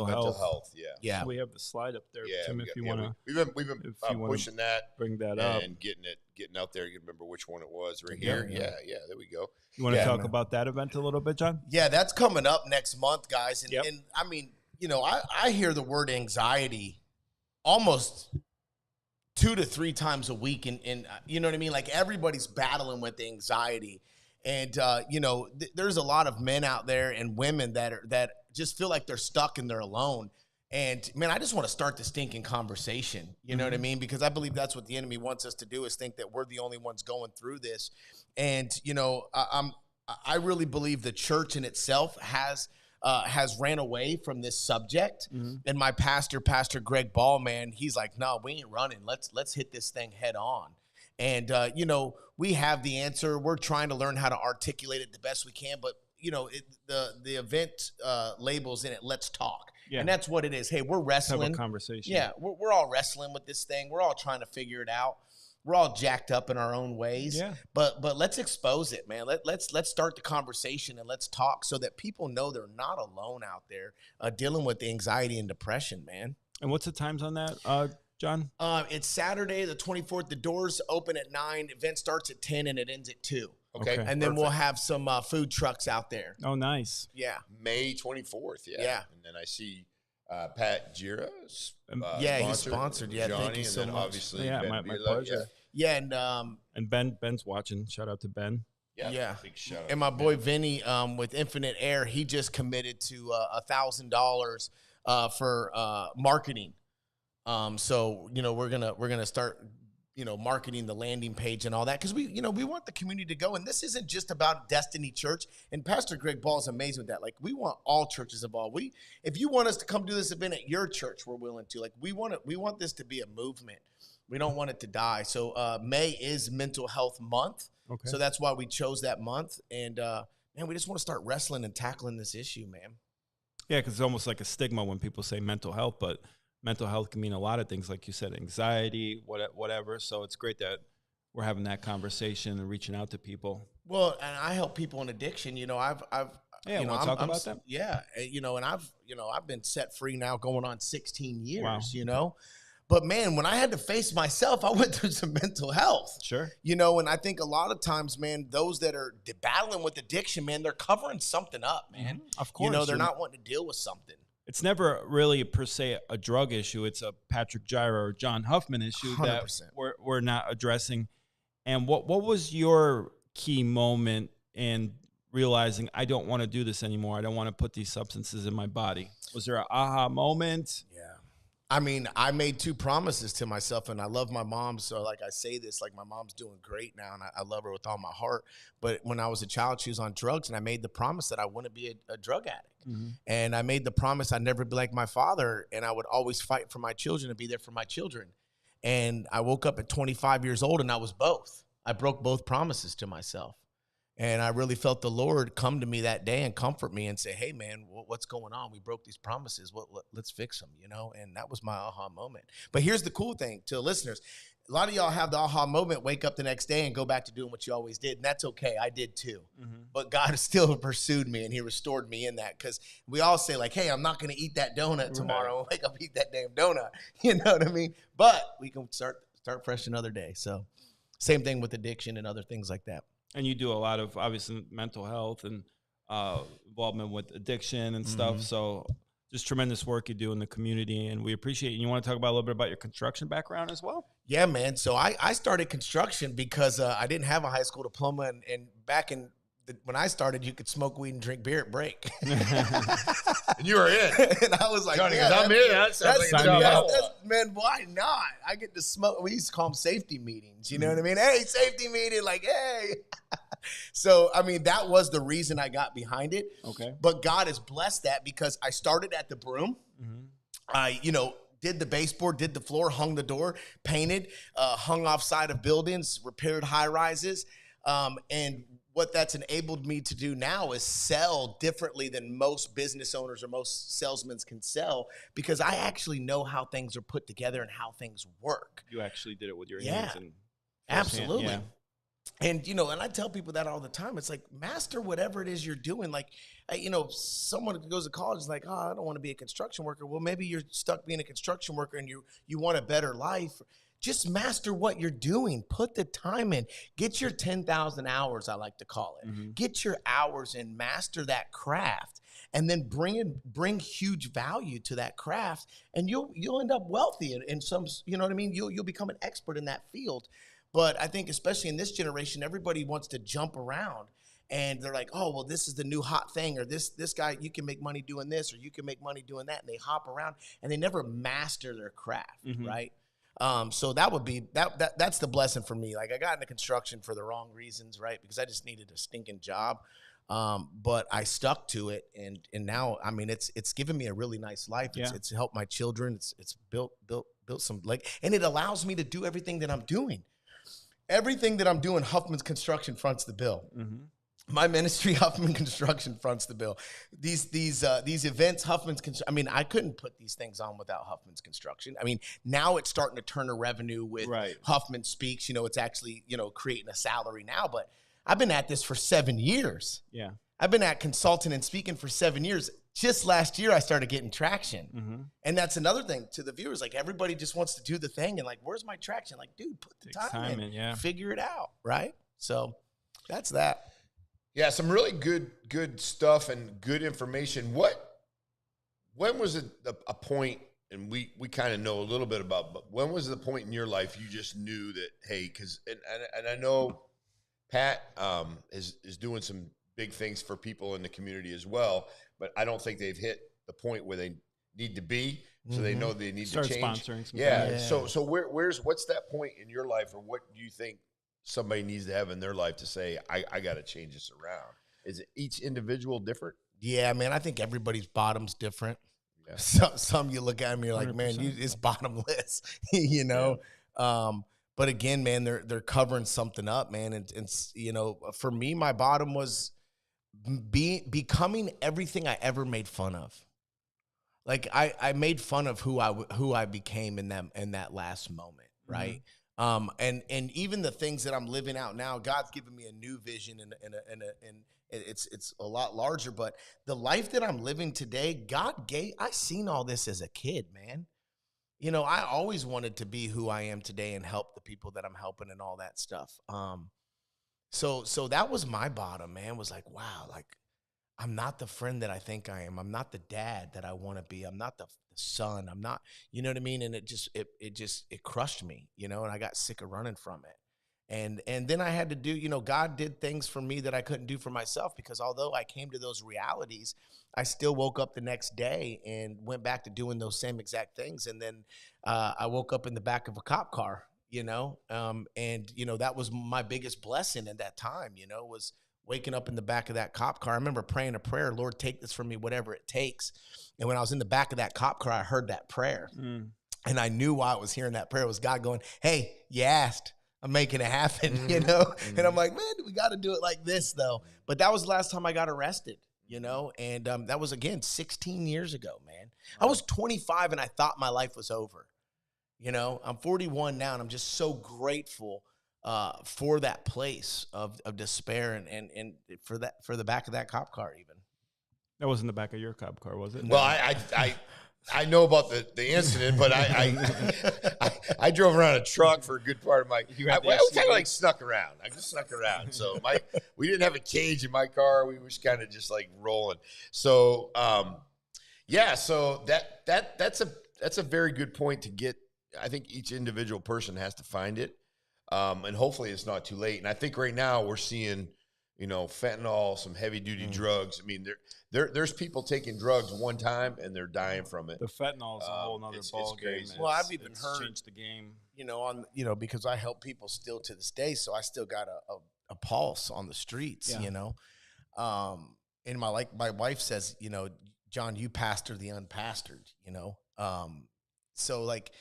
Yeah. So we have the slide up there, Yeah, Tim, if you want to. We've been pushing that, bring that up, and getting out there. You remember which one it was right here? Yeah. There we go. You want to talk about that event a little bit, John? Yeah, that's coming up next month, guys. And I mean, you know, I hear the word anxiety almost 2 to 3 times a week. And you know what I mean? Like, everybody's battling with anxiety. And, you know, there's a lot of men out there and women that just feel like they're stuck and they're alone. And, man, I just want to start the stinking conversation. You know what I mean? Because I believe that's what the enemy wants us to do, is think that we're the only ones going through this. And, you know, I really believe the church in itself has ran away from this subject. And my Pastor Greg Ball, man, he's like, no, we ain't running. Let's hit this thing head on. And, you know, we have the answer. We're trying to learn how to articulate it the best we can. But, you know, the event labels in it, let's talk. Yeah. And that's what it is. Hey, we're wrestling. Have a conversation. Yeah, we're all wrestling with this thing. We're all trying to figure it out. We're all jacked up in our own ways. Yeah. But let's expose it, man. Let's start the conversation and let's talk so that people know they're not alone out there dealing with anxiety and depression, man. And what's the times on that, John? It's Saturday the 24th. The doors open at 9. Event starts at 10 and it ends at 2. Okay. And then we'll have some food trucks out there. Oh, nice. Yeah. May 24th. Yeah. And then I see Pat Gira. He's sponsored. Yeah, Johnny, thank you so much. Obviously, my pleasure. Yeah, and Ben's watching. Shout out to Ben. Yeah. Big shout out. And my boy Vinny with Infinite Air, he just committed to $1,000 for marketing. So, you know, we're gonna start, you know, marketing the landing page and all that, because we want the community to go. And this isn't just about Destiny Church. And Pastor Greg Ball is amazing with that. Like, we want all churches involved. If you want us to come do this event at your church, we're willing to. Like, we want this to be a movement. We don't want it to die. So May is Mental Health Month. Okay. So that's why we chose that month. And man, we just want to start wrestling and tackling this issue, man. Yeah, because it's almost like a stigma when people say mental health, but mental health can mean a lot of things, like you said, anxiety, whatever. So it's great that we're having that conversation and reaching out to people. Well, and I help people in addiction. You know, want to talk about that? Yeah, you know, and I've been set free now, going on 16 years. Wow. You know, but man, when I had to face myself, I went through some mental health. Sure. You know, and I think a lot of times, man, those that are battling with addiction, man, they're covering something up, man. Of course, you know, they're not wanting to deal with something. It's never really per se a drug issue. It's a Patrick Gira or John Huffman issue 100%. That we're not addressing. And what was your key moment in realizing I don't want to do this anymore? I don't want to put these substances in my body. Was there an aha moment? Yeah. I mean, I made 2 promises to myself, and I love my mom. So, like, I say this, like, my mom's doing great now, and I love her with all my heart. But when I was a child, she was on drugs, and I made the promise that I wouldn't be a drug addict. Mm-hmm. And I made the promise I'd never be like my father, and I would always fight for my children and be there for my children. And I woke up at 25 years old, and I was both. I broke both promises to myself. And I really felt the Lord come to me that day and comfort me and say, hey, man, what's going on? We broke these promises. Let's fix them, you know? And that was my aha moment. But here's the cool thing to the listeners. A lot of y'all have the aha moment, wake up the next day and go back to doing what you always did. And that's okay. I did too. But God still pursued me and he restored me in that. Because we all say like, hey, I'm not going to eat that donut tomorrow. Wake up, eat that damn donut. You know what I mean? But we can start fresh another day. So same thing with addiction and other things like that. And you do a lot of, obviously, mental health and involvement with addiction and stuff. So just tremendous work you do in the community, and we appreciate it. And you want to talk about a little bit about your construction background as well? Yeah, man. So I started construction because I didn't have a high school diploma. And back in when I started, you could smoke weed and drink beer at break. And you were in. And I was like, Johnny, yeah, I'm in. That sounds like a job. Man, why not? I get to smoke. We used to call them safety meetings. You know what I mean? Hey, safety meeting. Like, hey. So, I mean, that was the reason I got behind it. Okay. But God has blessed that because I started at the broom. I, did the baseboard, did the floor, hung the door, painted, hung off side of buildings, repaired high rises. And what that's enabled me to do now is sell differently than most business owners or most salesmen can sell, because I actually know how things are put together and how things work. You actually did it with your Yeah, hands. And absolutely. Yeah. And, and I tell people that all the time. It's like, master whatever it is you're doing. Like, someone goes to college is like, oh, I don't want to be a construction worker. Well, maybe you're stuck being a construction worker and you want a better life. Just master what you're doing. Put the time in. Get your 10,000 hours, I like to call it. Get your hours in, master that craft, and then bring huge value to that craft, and you'll end up wealthy in some, you know what I mean? You'll become an expert in that field. But I think especially in this generation, everybody wants to jump around. And they're like, oh, well, this is the new hot thing, or this guy, you can make money doing this, or you can make money doing that. And they hop around and they never master their craft, right? So that would be that's the blessing for me. Like, I got into construction for the wrong reasons, right? Because I just needed a stinking job. But I stuck to it, and now, I mean, it's given me a really nice life. It's helped my children. It's built some, like, and it allows me to do everything that I'm doing. Everything that I'm doing, Huffman's Construction fronts the bill. My ministry, Huffman Construction, fronts the bill. These events, Huffman's Construction. I mean, I couldn't put these things on without Huffman's Construction. I mean, now it's starting to turn a revenue with Huffman Speaks. It's actually, creating a salary now. But I've been at this for 7 years. Yeah. I've been at consulting and speaking for 7 years. Just last year, I started getting traction. And that's another thing to the viewers. Like, everybody just wants to do the thing. And like, where's my traction? Like, dude, put the time in. Figure it out, right? So that's that. Yeah, some really good stuff and good information. When was it a point, and we kind of know a little bit about, but when was the point in your life you just knew that, hey, because, and I know Pat is doing some big things for people in the community as well, but I don't think they've hit the point where they need to be, so they know they need Start to change. sponsoring some Yeah. So what's that point in your life, or what do you think somebody needs to have in their life to say, I got to change this around? Is it each individual different? Yeah, man, I think everybody's bottom's different. Yeah. Some you look at them, you're like, 100%. Man, it's bottomless, But again, man, they're covering something up, man. And for me, my bottom was becoming everything I ever made fun of. Like, I made fun of who I became in that last moment, right? And even the things that I'm living out now, God's given me a new vision and it's a lot larger. But the life that I'm living today, I seen all this as a kid, man. I always wanted to be who I am today and help the people that I'm helping and all that stuff. So that was my bottom, man. Was like, wow, like, I'm not the friend that I think I am. I'm not the dad that I want to be. I'm not the son. I'm not, you know what I mean? And it crushed me, and I got sick of running from it. And then I had to do, God did things for me that I couldn't do for myself, because although I came to those realities, I still woke up the next day and went back to doing those same exact things. And then I woke up in the back of a cop car, that was my biggest blessing at that time, was waking up in the back of that cop car. I remember praying a prayer, Lord, take this from me, whatever it takes. And when I was in the back of that cop car, I heard that prayer. And I knew why I was hearing that prayer was God going, hey, you asked. I'm making it happen, you know? And I'm like, man, we got to do it like this, though. But that was the last time I got arrested, you know? And that was, again, 16 years ago, man. I was 25 and I thought my life was over. You know, I'm 41 now, and I'm just so grateful for that place of despair and for the back of that cop car even. That wasn't the back of your cop car, was it? Well, I know about the incident, but I drove around a truck for a good part of my. I was kind of like snuck around. I just snuck around. So we didn't have a cage in my car. We was kind of just like rolling. So yeah. So that's a very good point to get. I think each individual person has to find it, and hopefully it's not too late. And I think right now we're seeing, you know, fentanyl, some heavy duty drugs. I mean, there's people taking drugs one time and they're dying from it. The fentanyl is a whole nother ball game. crazy. Well, I've even heard changed the game. You know, because I help people still to this day, so I still got a pulse on the streets. Yeah. You know, and my wife says, you know, John, you pastor the unpastored. You know, so like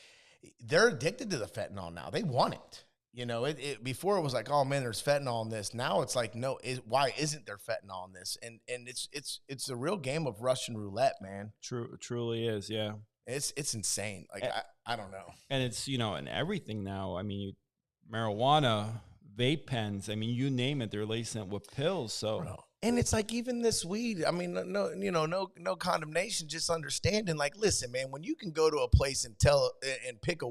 they're addicted to the fentanyl now. They want it. You know, it before it was like, oh man, there's fentanyl in this. Now it's like, no, why isn't there fentanyl in this? And it's a real game of Russian roulette, man. Truly is, yeah. It's insane. Like I don't know. And it's, you know, and everything now. I mean, marijuana, vape pens. I mean, you name it, they're lacing it with pills. So. Bro. And it's like even this weed. I mean, no condemnation. Just understanding. Like, listen, man, when you can go to a place and pick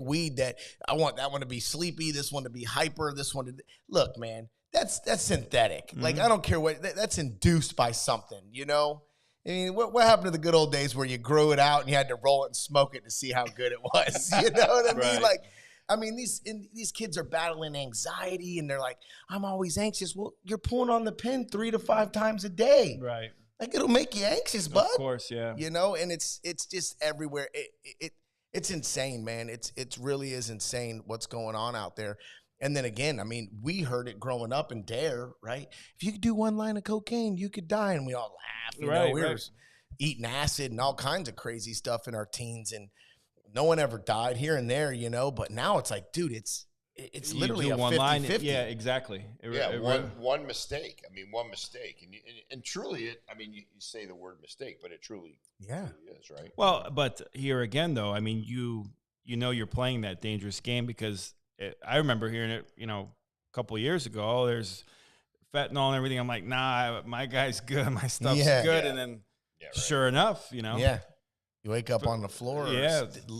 weed that I want that one to be sleepy, this one to be hyper, this one to look, man, that's synthetic. Mm-hmm. Like I don't care what that's induced by something. You know, I mean, what happened to the good old days where you grew it out and you had to roll it and smoke it to see how good it was? You know what I mean? Right. Like. I mean, these kids are battling anxiety, and they're like, "I'm always anxious." Well, you're pulling on the pen 3 to 5 times a day, Right? Like it'll make you anxious, bud. Of course, yeah. You know, and it's just everywhere. It's insane, man. It really is insane what's going on out there. And then again, I mean, we heard it growing up in Dare, right? If you could do 1 line of cocaine, you could die, and we all laugh. You know, we were eating acid and all kinds of crazy stuff in our teens, and no one ever died here and there, you know, but now it's like, dude, it's literally a 50-50. Yeah, exactly. One mistake. I mean, one mistake. And truly, you say the word mistake, but it truly is, right? Well, but here again, though, I mean, you know you're playing that dangerous game because I remember hearing it, you know, a couple of years ago, oh, there's fentanyl and everything. I'm like, nah, my guy's good. My stuff's good. Yeah. And then sure enough, you know. Yeah. You wake up on the floor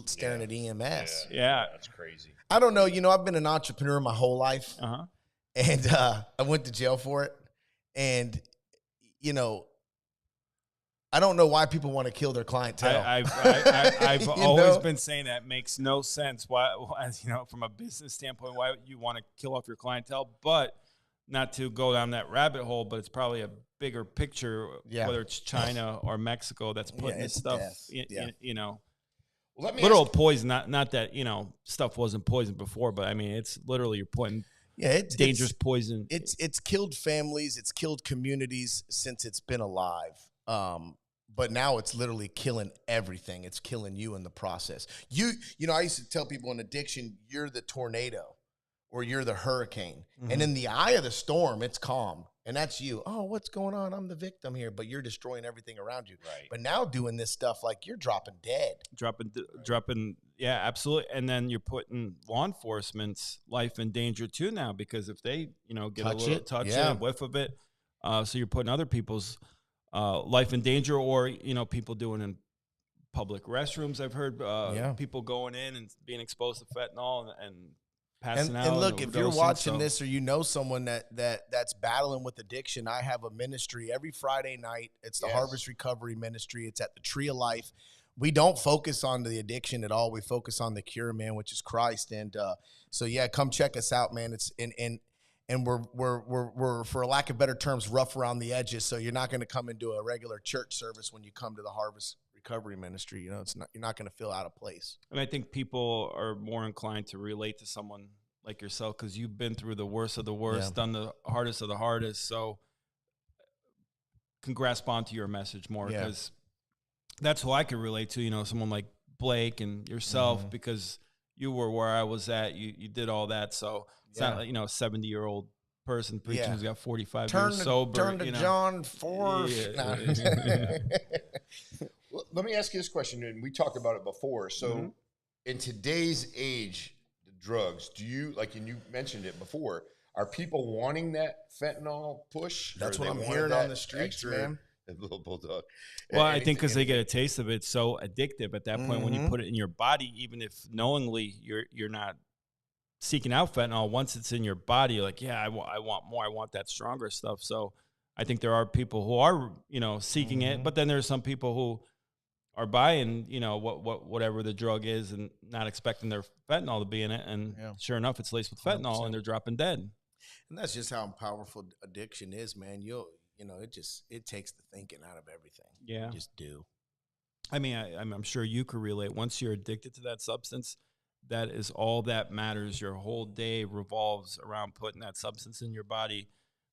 staring at EMS. Yeah. That's crazy. I don't know. You know, I've been an entrepreneur my whole life. Uh-huh. And I went to jail for it. And, you know, I don't know why people want to kill their clientele. I've always been saying that makes no sense. Why, you know, from a business standpoint, why you want to kill off your clientele, but not to go down that rabbit hole, but it's probably a bigger picture, whether it's China or Mexico that's putting this stuff, in, you know, literal poison. Not that, you know, stuff wasn't poison before, but I mean, it's literally you're putting dangerous poison. It's killed families. It's killed communities since it's been alive. But now it's literally killing everything. It's killing you in the process. You know, I used to tell people in addiction, you're the tornado or you're the hurricane. Mm-hmm. And in the eye of the storm, it's calm. And that's you. Oh, what's going on? I'm the victim here, but you're destroying everything around you. Right. But now doing this stuff, like you're dropping dead. Dropping, yeah, absolutely. And then you're putting law enforcement's life in danger too now, because if they, you know, get a whiff of it, so you're putting other people's life in danger, or, you know, people doing in public restrooms. I've heard people going in and being exposed to fentanyl and passing out. And look, if you're watching this or you know someone that's battling with addiction, I have a ministry every Friday night. It's the Harvest Recovery Ministry. It's at the Tree of Life. We don't focus on the addiction at all. We focus on the cure, man, which is Christ. And so come check us out, man. It's and we're for lack of better terms, rough around the edges. So you're not going to come into a regular church service when you come to the Harvest Recovery Ministry. You know, you're not going to feel out of place. And I think people are more inclined to relate to someone like yourself because you've been through the worst of the worst, done the hardest of the hardest. So can grasp onto your message more because that's who I could relate to. You know, someone like Blake and yourself, because you were where I was at. You did all that, so it's not like, a 70-year-old person preaching Yeah. who's got 45 Turn years to, sober. turn to John 4. Yeah. Let me ask you this question, and we talked about it before. So, Mm-hmm. in today's age, the drugs, do you like? And you mentioned it before. Are people wanting that fentanyl push? That's Or what they I'm want hearing that on the streets, man. Little bulldog. Well, I think because they get a taste of it, it's so addictive at that point when you Mhm. put it in your body, even if knowingly you're not seeking out fentanyl. Once it's in your body, you're like, yeah, I want more. I want that stronger stuff. So I think there are people who are seeking it, but then there's some people who are buying whatever the drug is and not expecting their fentanyl to be in it, and sure enough, it's laced with fentanyl, 100%. and they're dropping dead. And that's just how powerful addiction is, man. It takes the thinking out of everything. Yeah. You just do. I mean, I'm sure you could relate. Once you're addicted to that substance, that is all that matters. Your whole day revolves around putting that substance in your body.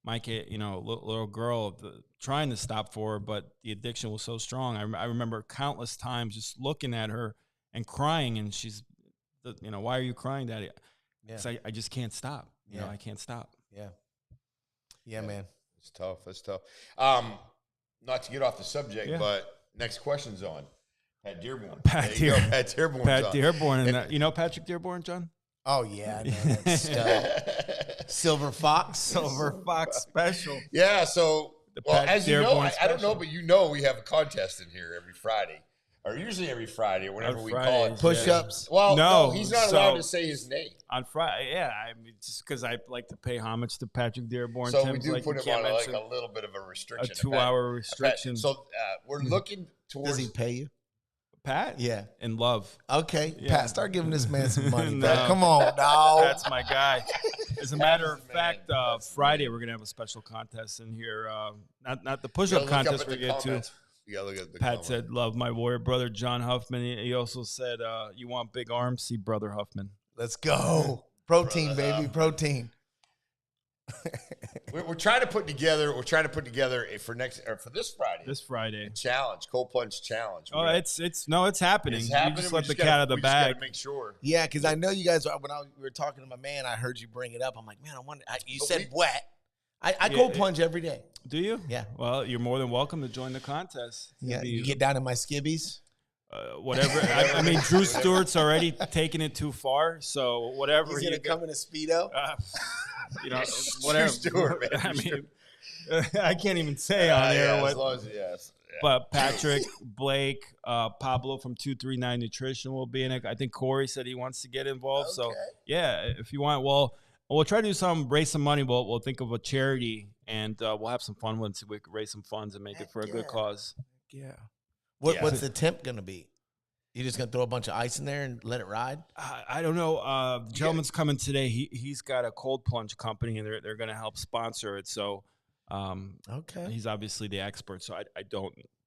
My kid, little girl, trying to stop for her, but the addiction was so strong. I remember countless times just looking at her and crying, and she's, why are you crying, Daddy? Yeah. 'Cause I just can't stop. Yeah. I can't stop. Yeah. Yeah, man. It's tough. That's tough. Not to get off the subject, Yeah. but next question's on. Pat Dearborn. Pat There you go. Dearborn. Pat Dearborn. Pat Dearborn, and you know Patrick Dearborn, John? Oh, yeah. I know that stuff. Silver Fox. Silver Fox special. Yeah. So, Pat as you know, Dearborn I don't know, special. but we have a contest in here every Friday, or usually every Friday, or whenever On we call Fridays, it. Push-ups. Well, no, No, he's not so- allowed to say his name. On Friday, yeah, I mean, just because I like to pay homage to Patrick Dearborn. So we Tim's do like, put you him can't on like mention a little bit of a a restriction. 2-hour restriction. So we're looking Does towards. he pay you? Pat, Yeah. in love. Okay. Yeah. Pat, start giving this man some money. No. Pat. Come on, dog. That's my guy. As a matter of fact, Friday we're gonna have a special contest in here. Not the You push-up gotta look up contest at we the get to. comments. You gotta look at the Pat comments. said, "Love my warrior brother John Huffman." He also said, "You want big arms? See brother Huffman." Let's go. Protein, baby. Protein. We're trying to put together. We're trying to put together for this Friday. This Friday. challenge, cold plunge challenge. Oh, it's happening. It's You happening. just We let the just gotta- cat out of the we just gotta bag. Make sure. Yeah, because I know you guys, when we were talking to my man, I heard you bring it up. I'm like, man, I wonder. You But said we- wet. I Yeah, cold plunge every day. Do you? Yeah. Well, you're more than welcome to join the contest. Yeah, Maybe, you get down in my skivvies. whatever. I mean, Drew Stewart's already taken it too far. So whatever. He's gonna you come in a speedo. Whatever. Stewart, man. I mean, I can't even say on Yeah, air as what. long as yes. Yeah. But Patrick, Blake, Pablo from 239 Nutrition will be in it. I think Corey said he wants to get involved. So Okay. yeah, if you want, we'll try to do some, raise some money. We'll think of a charity, and we'll have some fun with it so we can raise some funds and make it for a good yeah. cause. Yeah. Yeah. What's the temp gonna be? You just gonna throw a bunch of ice in there and let it ride? I don't know. The gentleman's coming today. He's got a cold plunge company, and they're going to help sponsor it. So Okay. he's obviously the expert. So I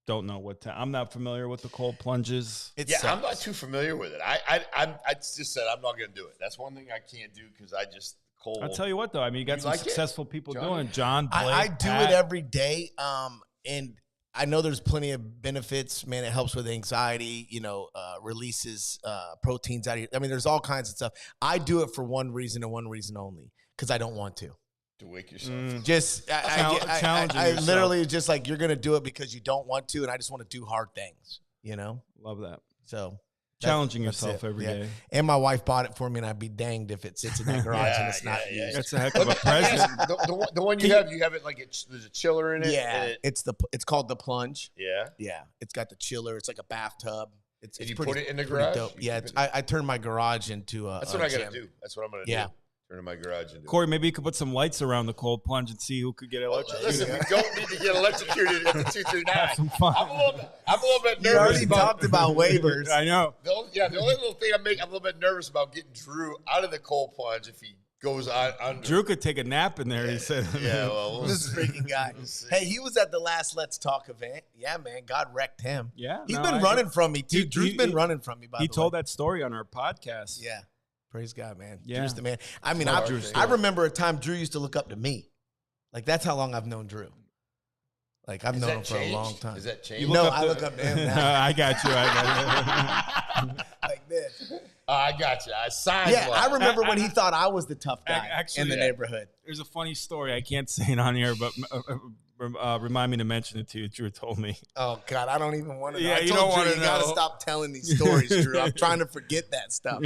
don't know what I'm not familiar with the cold plunges. It Yeah, sucks. I'm not too familiar with it. I just said I'm not going to do it. That's one thing I can't do because I just cold. I'll tell you what, though. I mean, you got You some like it? successful people John? doing it. John, Blake, I do Pat. it every day. And I know there's plenty of benefits, man. It helps with anxiety, releases proteins out of you. I mean, there's all kinds of stuff. I do it for one reason and one reason only, because I don't want to. to wake yourself. Just Challenging I yourself. literally just like, you're gonna do it because you don't want to, and I just want to do hard things, Love that. So Challenging that's yourself it. every Yeah. day. And my wife bought it for me, and I'd be danged if it sits in that garage and it's not yeah. used. That's a heck of a present. The one you have it like there's a chiller in it. Yeah, and it's called the plunge. yeah. Yeah, it's got the chiller. It's like a bathtub. It's Did you pretty, put it in the pretty garage? dope. You Yeah, keep I turned my garage into a. That's what a I got to gym. do. That's what I'm going to Yeah. do. Turn in my garage and do. Corey, maybe you could put some lights around the cold plunge and see who could get electrocuted. Listen, we don't need to get electrocuted at the 239. some fun. I'm a little bit You nervous. already about, talked about waivers. I know. The only little thing I'm a little bit nervous about getting Drew out of the cold plunge if he goes on under. Drew could take a nap in there, he said. Yeah, well, we'll This see. freaking guy. We'll see. Hey, he was at the last Let's Talk event. Yeah, man. God wrecked him. Yeah, He's no, been I- running from me too. He- Drew's he- been he- running from me. By He the told way. that story on our podcast. Yeah. Praise God, man. Yeah. Drew's the man. I mean, Love I, Drew I still. remember a time Drew used to look up to me. Like, that's how long I've known Drew. Like, I've Has known that him for a changed? long time. Is that You changed? know, I look up to him now. I got you. Like this. I got you. Size. Yeah, I remember when he thought I was the tough guy Actually, in the yeah. neighborhood. There's a funny story. I can't say it on here, but remind me to mention it to you. Drew told me. Oh God, I don't even want to know. Yeah, I you told don't Drew, wanna you gotta know. stop telling these stories, Drew. I'm trying to forget that stuff.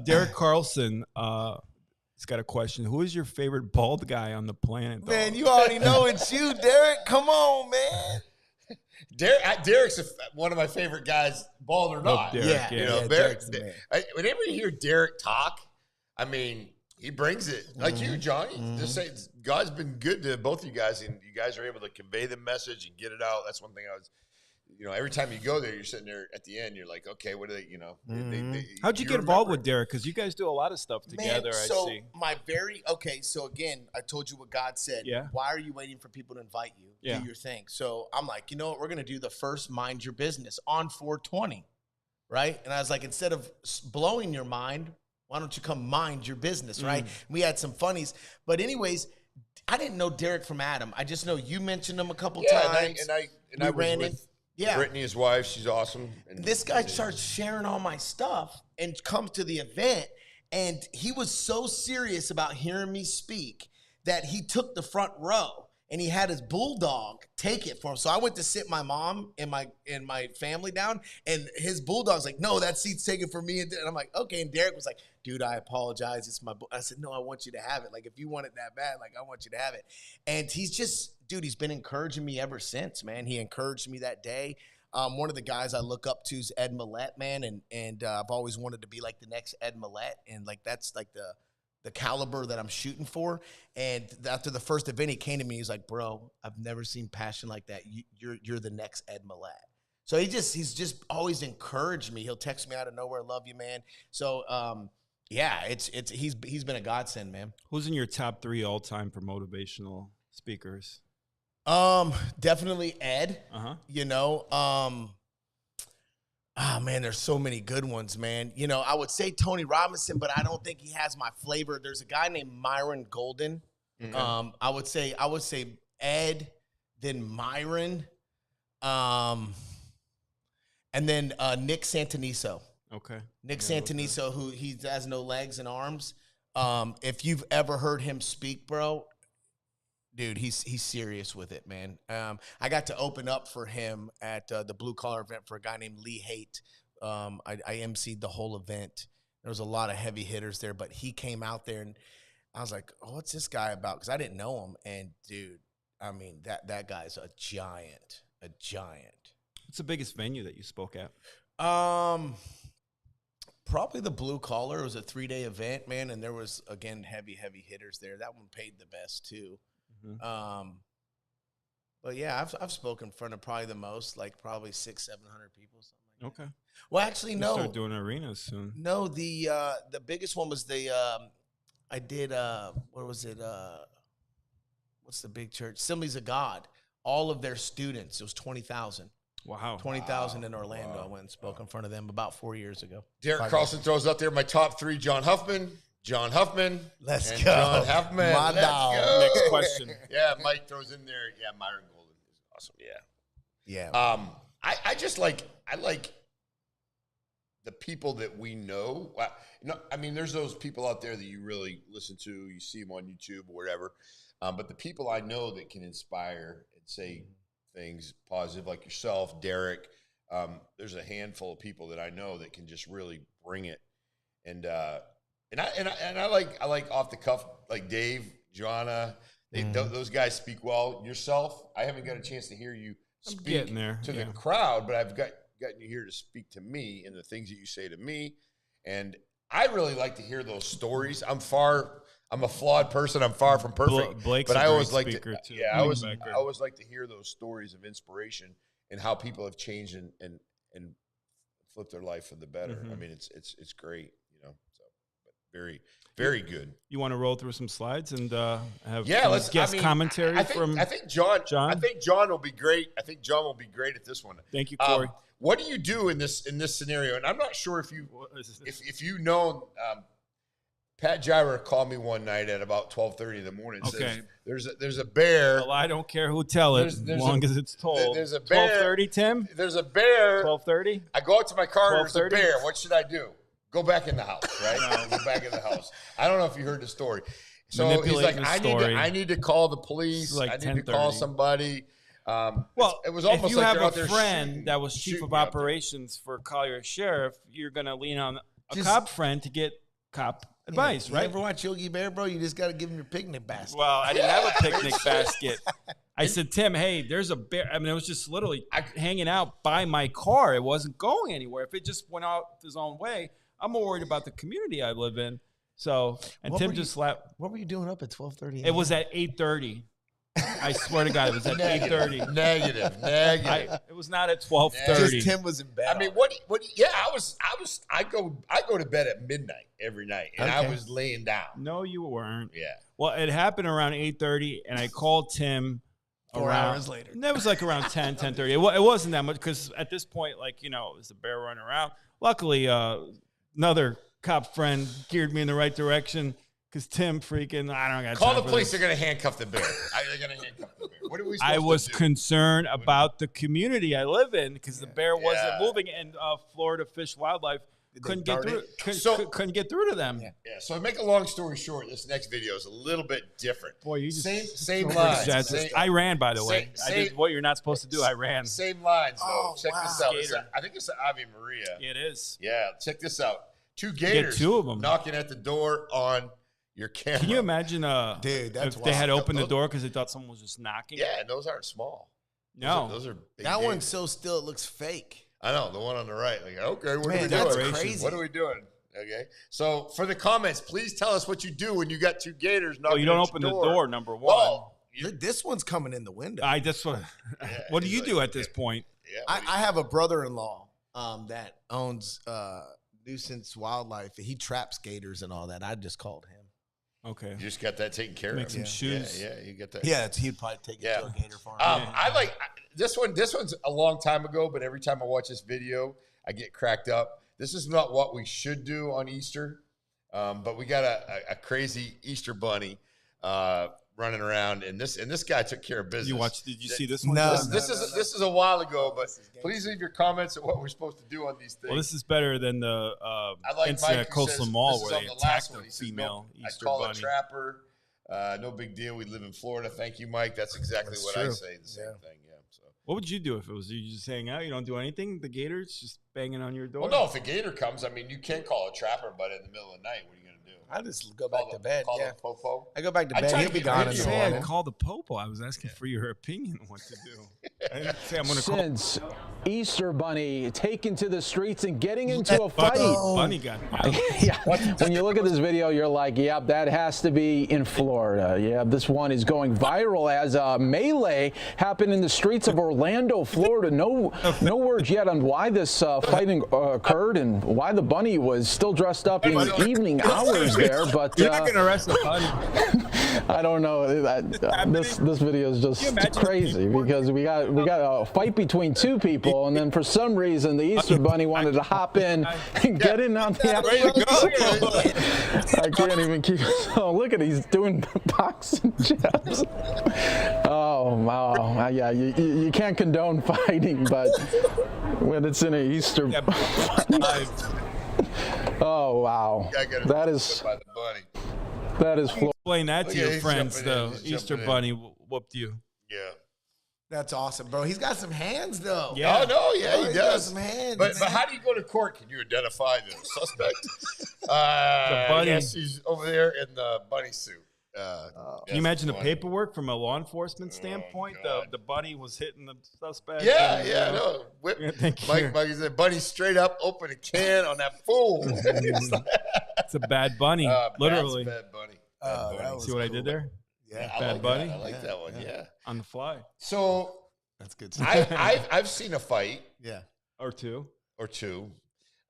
Derek Carlson, he's got a question. Who is your favorite bald guy on the planet? Dog? Man, you already know it's you, Derek. Come on, man. Derek's one of my favorite guys, bald or Love not. Derek, Yeah, yeah. You know, yeah, Derek's the man. whenever you hear Derek talk, I mean, he brings it. Like you, Johnny. Just say God's been good to both of you guys, and you guys are able to convey the message and get it out. That's one thing I was. Every time you go there, you're sitting there at the end. You're like, okay, what are they? How'd you get involved with Derek? Because you guys do a lot of stuff together. Man, so I see. So again, I told you what God said. Yeah. Why are you waiting for people to invite you? Yeah. Do your thing. So I'm like, you know what? We're gonna do the first Mind Your Business on 420, right? And I was like, instead of blowing your mind, why don't you come mind your business, right? We had some funnies, but anyways, I didn't know Derek from Adam. I just know you mentioned him a couple times. And I ran was in. with Yeah. Brittany, his wife. She's awesome. And This guy starts sharing all my stuff and comes to the event, and he was so serious about hearing me speak that he took the front row and he had his bulldog take it for him. So I went to sit my mom and my family down, and his bulldog's like, "No, that seat's taken for me." And I'm like, "Okay." And Derek was like, "Dude, I apologize. It's my." I said, "No, I want you to have it. Like, if you want it that bad, like, I want you to have it." And he's just, dude, he's been encouraging me ever since, man. He encouraged me that day. One of the guys I look up to is Ed Millett, man, and I've always wanted to be like the next Ed Millett, and like that's like the caliber that I'm shooting for. And after the first event, he came to me. He's like, "Bro, I've never seen passion like that. You're the next Ed Millett." So he's just always encouraged me. He'll text me out of nowhere, "Love you, man." So yeah, he's been a godsend, man. Who's in your top 3 all time for motivational speakers? Definitely Ed. Uh-huh. Man, there's so many good ones, man. I would say Tony Robinson, but I don't think he has my flavor. There's a guy named Myron Golden. I would say Ed, then Myron, and then Nick Santaniso. Okay. Nick Santaniso, who he has no legs and arms. If you've ever heard him speak, bro, dude, he's serious with it, man. I got to open up for him at the Blue Collar event for a guy named Lee Haight. I emceed the whole event. There was a lot of heavy hitters there, but he came out there, and I was like, "Oh, what's this guy about?" Because I didn't know him. And dude, I mean, that guy's a giant. What's the biggest venue that you spoke at? Probably the Blue Collar. It was a 3-day event, man, and there was, again, heavy hitters there. That one paid the best too. But yeah, I've spoken in front of probably the most, like probably 600-700 people, something like that. Okay. Well, actually, You no. start doing arenas soon. No, the biggest one was I did where was it? What's the big church? Assemblies of God. All of their students. It was 20,000. Wow. 20,000 in Orlando. I went and spoke in front of them about 4 years ago. Derek Carlson throws out there my top 3: John Huffman, Let's and go. John Huffman. My Let's dog. go. Next question. Yeah, Mike throws in there. Yeah, Myron Golden is awesome. Yeah. Yeah. I just like the people that we know. I mean, there's those people out there that you really listen to. You see them on YouTube or whatever. But the people I know that can inspire and say things positive, like yourself, Derek. There's a handful of people that I know that can just really bring it. And I like off the cuff, like Dave, Joanna. Those guys speak well. Yourself, I haven't got a chance to hear you speak getting there, to yeah. the crowd, but I've gotten you here to speak to me and the things that you say to me. And I really like to hear those stories. I'm a flawed person. I'm far from perfect. Blake's but a I great always like to, speaker, too. yeah, I always Linebacker. like to hear those stories of inspiration and how people have changed and flipped their life for the better. Mhm. I mean, it's great, So but very, very good. You want to roll through some slides and have Yeah, some let's guest commentary I think John. John? I think John will be great. I think John will be great at this one. Thank you, Corey. What do you do in this scenario? And I'm not sure if you if you know. Pat Gyra called me one night at about 12:30 in the morning. And Okay. says, there's a bear. Well, I don't care who tell it, There's as long as it's told. there's a bear. 12:30, Tim? There's a bear. 12:30? I go out to my car. There's a 12:30? bear. What should I do? Go back in the house, right? Go back in the house. I don't know if you heard the story. So he's like, Manipulating the I need to call the police. It's like I need to call 10:30. somebody. Well, it was almost if you like have they're out a there friend shooting- that was chief shooting of you out there. operations for Collier Sheriff, you're going to lean on a Just- cop friend to get cop advice, You right? ever watch Yogi Bear, bro? You just got to give him your picnic basket. Well, I didn't have a picnic basket. I said, Tim, hey, there's a bear. I mean, it was just literally hanging out by my car. It wasn't going anywhere. If it just went out his own way, I'm more worried about the community I live in. So, and What Tim were just you- slapped. What were you doing up at 12:30? It was at 8:30. I swear to God, it was at 8:30. Negative. It was not at Just 12:30. Tim was in bed. I mean, what? Yeah, I go to bed at midnight every night, and I Okay. was laying down. No, you weren't. Yeah. Well, it happened around 8:30, and I called Tim 4 around, hours later. That was like around 10:30. It wasn't that much because at this point, like, it was the bear running around. Luckily, another cop friend geared me in the right direction because Tim freaking, I don't got Call time the for police. this. They're going to handcuff the bear. They're going to handcuff the bear. What are we supposed I was to do? concerned about the community I live in because the bear wasn't Yeah. moving, and Florida Fish and Wildlife couldn't get dart through. it? Couldn't get through to them. Yeah. So to make a long story short, this next video is a little bit different. Boy, you just same lines. Exaggerate. I ran, by the way. I same- did what you're not supposed to do. I ran. Same lines though. Oh, Check wow. this out. Gator. I think it's the Ave Maria. It is. Yeah, check this out. Two gators two of 'em. knocking at the door on your camera. Can you imagine Dude, that's if they had wild. opened the Those- door because they thought someone was just knocking? Yeah, and those aren't small. No. Those are big That gators. one's so still, it looks fake. I know, the one on the right. Like, okay, what Man, are we that's doing? crazy. What are we doing? Okay. So for the comments, please tell us what you do when you got two gators knocking Well, you don't at open your the door, number one. Well, This one's coming in the window. That's what. What do you do at this point? yeah, I have a brother-in-law that owns Nuisance Wildlife. He traps gators and all that. I just called him. Okay. you just got that taken care Make of. some shoes. Yeah, you get that. Yeah, he'd probably take it Yeah. to a gator farm. I like this one. This one's a long time ago, but every time I watch this video, I get cracked up. This is not what we should do on Easter, but we got a crazy Easter bunny running around, and this guy took care of business. Did you see this one? No. This is a while ago, but please leave your comments on what we're supposed to do on these things. Well, this is better than the I like incident Mike at who Coastal says- Mall this is where on they the last attacked one. a He says, female I Easter call bunny. a trapper. No big deal. We live in Florida. Thank you, Mike. That's exactly That's what I true. say. The same thing. Yeah. So. What would you do if it was you just hang out? You don't do anything? The gators just banging on your door? Well, no. If a gator comes, I mean, you can't call a trapper, but in the middle of the night, what are you gonna do? I just go back to bed. Call Yeah, the popo. I go back to I bed. tried He'll to be get gone rid in of the you. I morning. call the popo. I was asking for your opinion on what to do. I didn't say I'm going to call Since Easter Bunny taken to the streets and getting into a fight. Bunny got Yeah. When you look at this video, you're like, yep, that has to be in Florida. Yeah, this one is going viral as a melee happened in the streets of Orlando, Florida. No words yet on why this fighting occurred and why the bunny was still dressed up in evening hours there. But You're not going to arrest the bunny. I don't know. This video is just crazy because we got a fight between two people, and then for some reason the Easter Bunny wanted to hop in and get in on the action. I can't even keep. Oh, look at he's doing boxing jabs. Oh wow, yeah. You can't condone fighting, but when it's in an Easter. Oh wow, that is By the bunny. Explain that to Yeah, your he's friends, jumping in, though. he's Easter jumping in. bunny whooped you. Yeah. That's awesome, bro. He's got some hands, though. Yeah. Oh no, yeah, Oh, he he's got does. some hands, But man. how do you go to court? Can you identify the suspect? bunny. Yes, he's over there in the bunny suit. Can you imagine the paperwork from a law enforcement standpoint? God. The bunny was hitting the suspect. Yeah, and, yeah, you know, no. Whip. Yeah, thank Mike, you. Mike said, "Bunny, straight up, open a can on that fool." It's a bad bunny, literally. Bad bunny. that was See what I cool. did there? Yeah, I Bad like bunny? that. I like that one. Yeah. On the fly. So that's good stuff. I've seen a fight Yeah. Or two. or two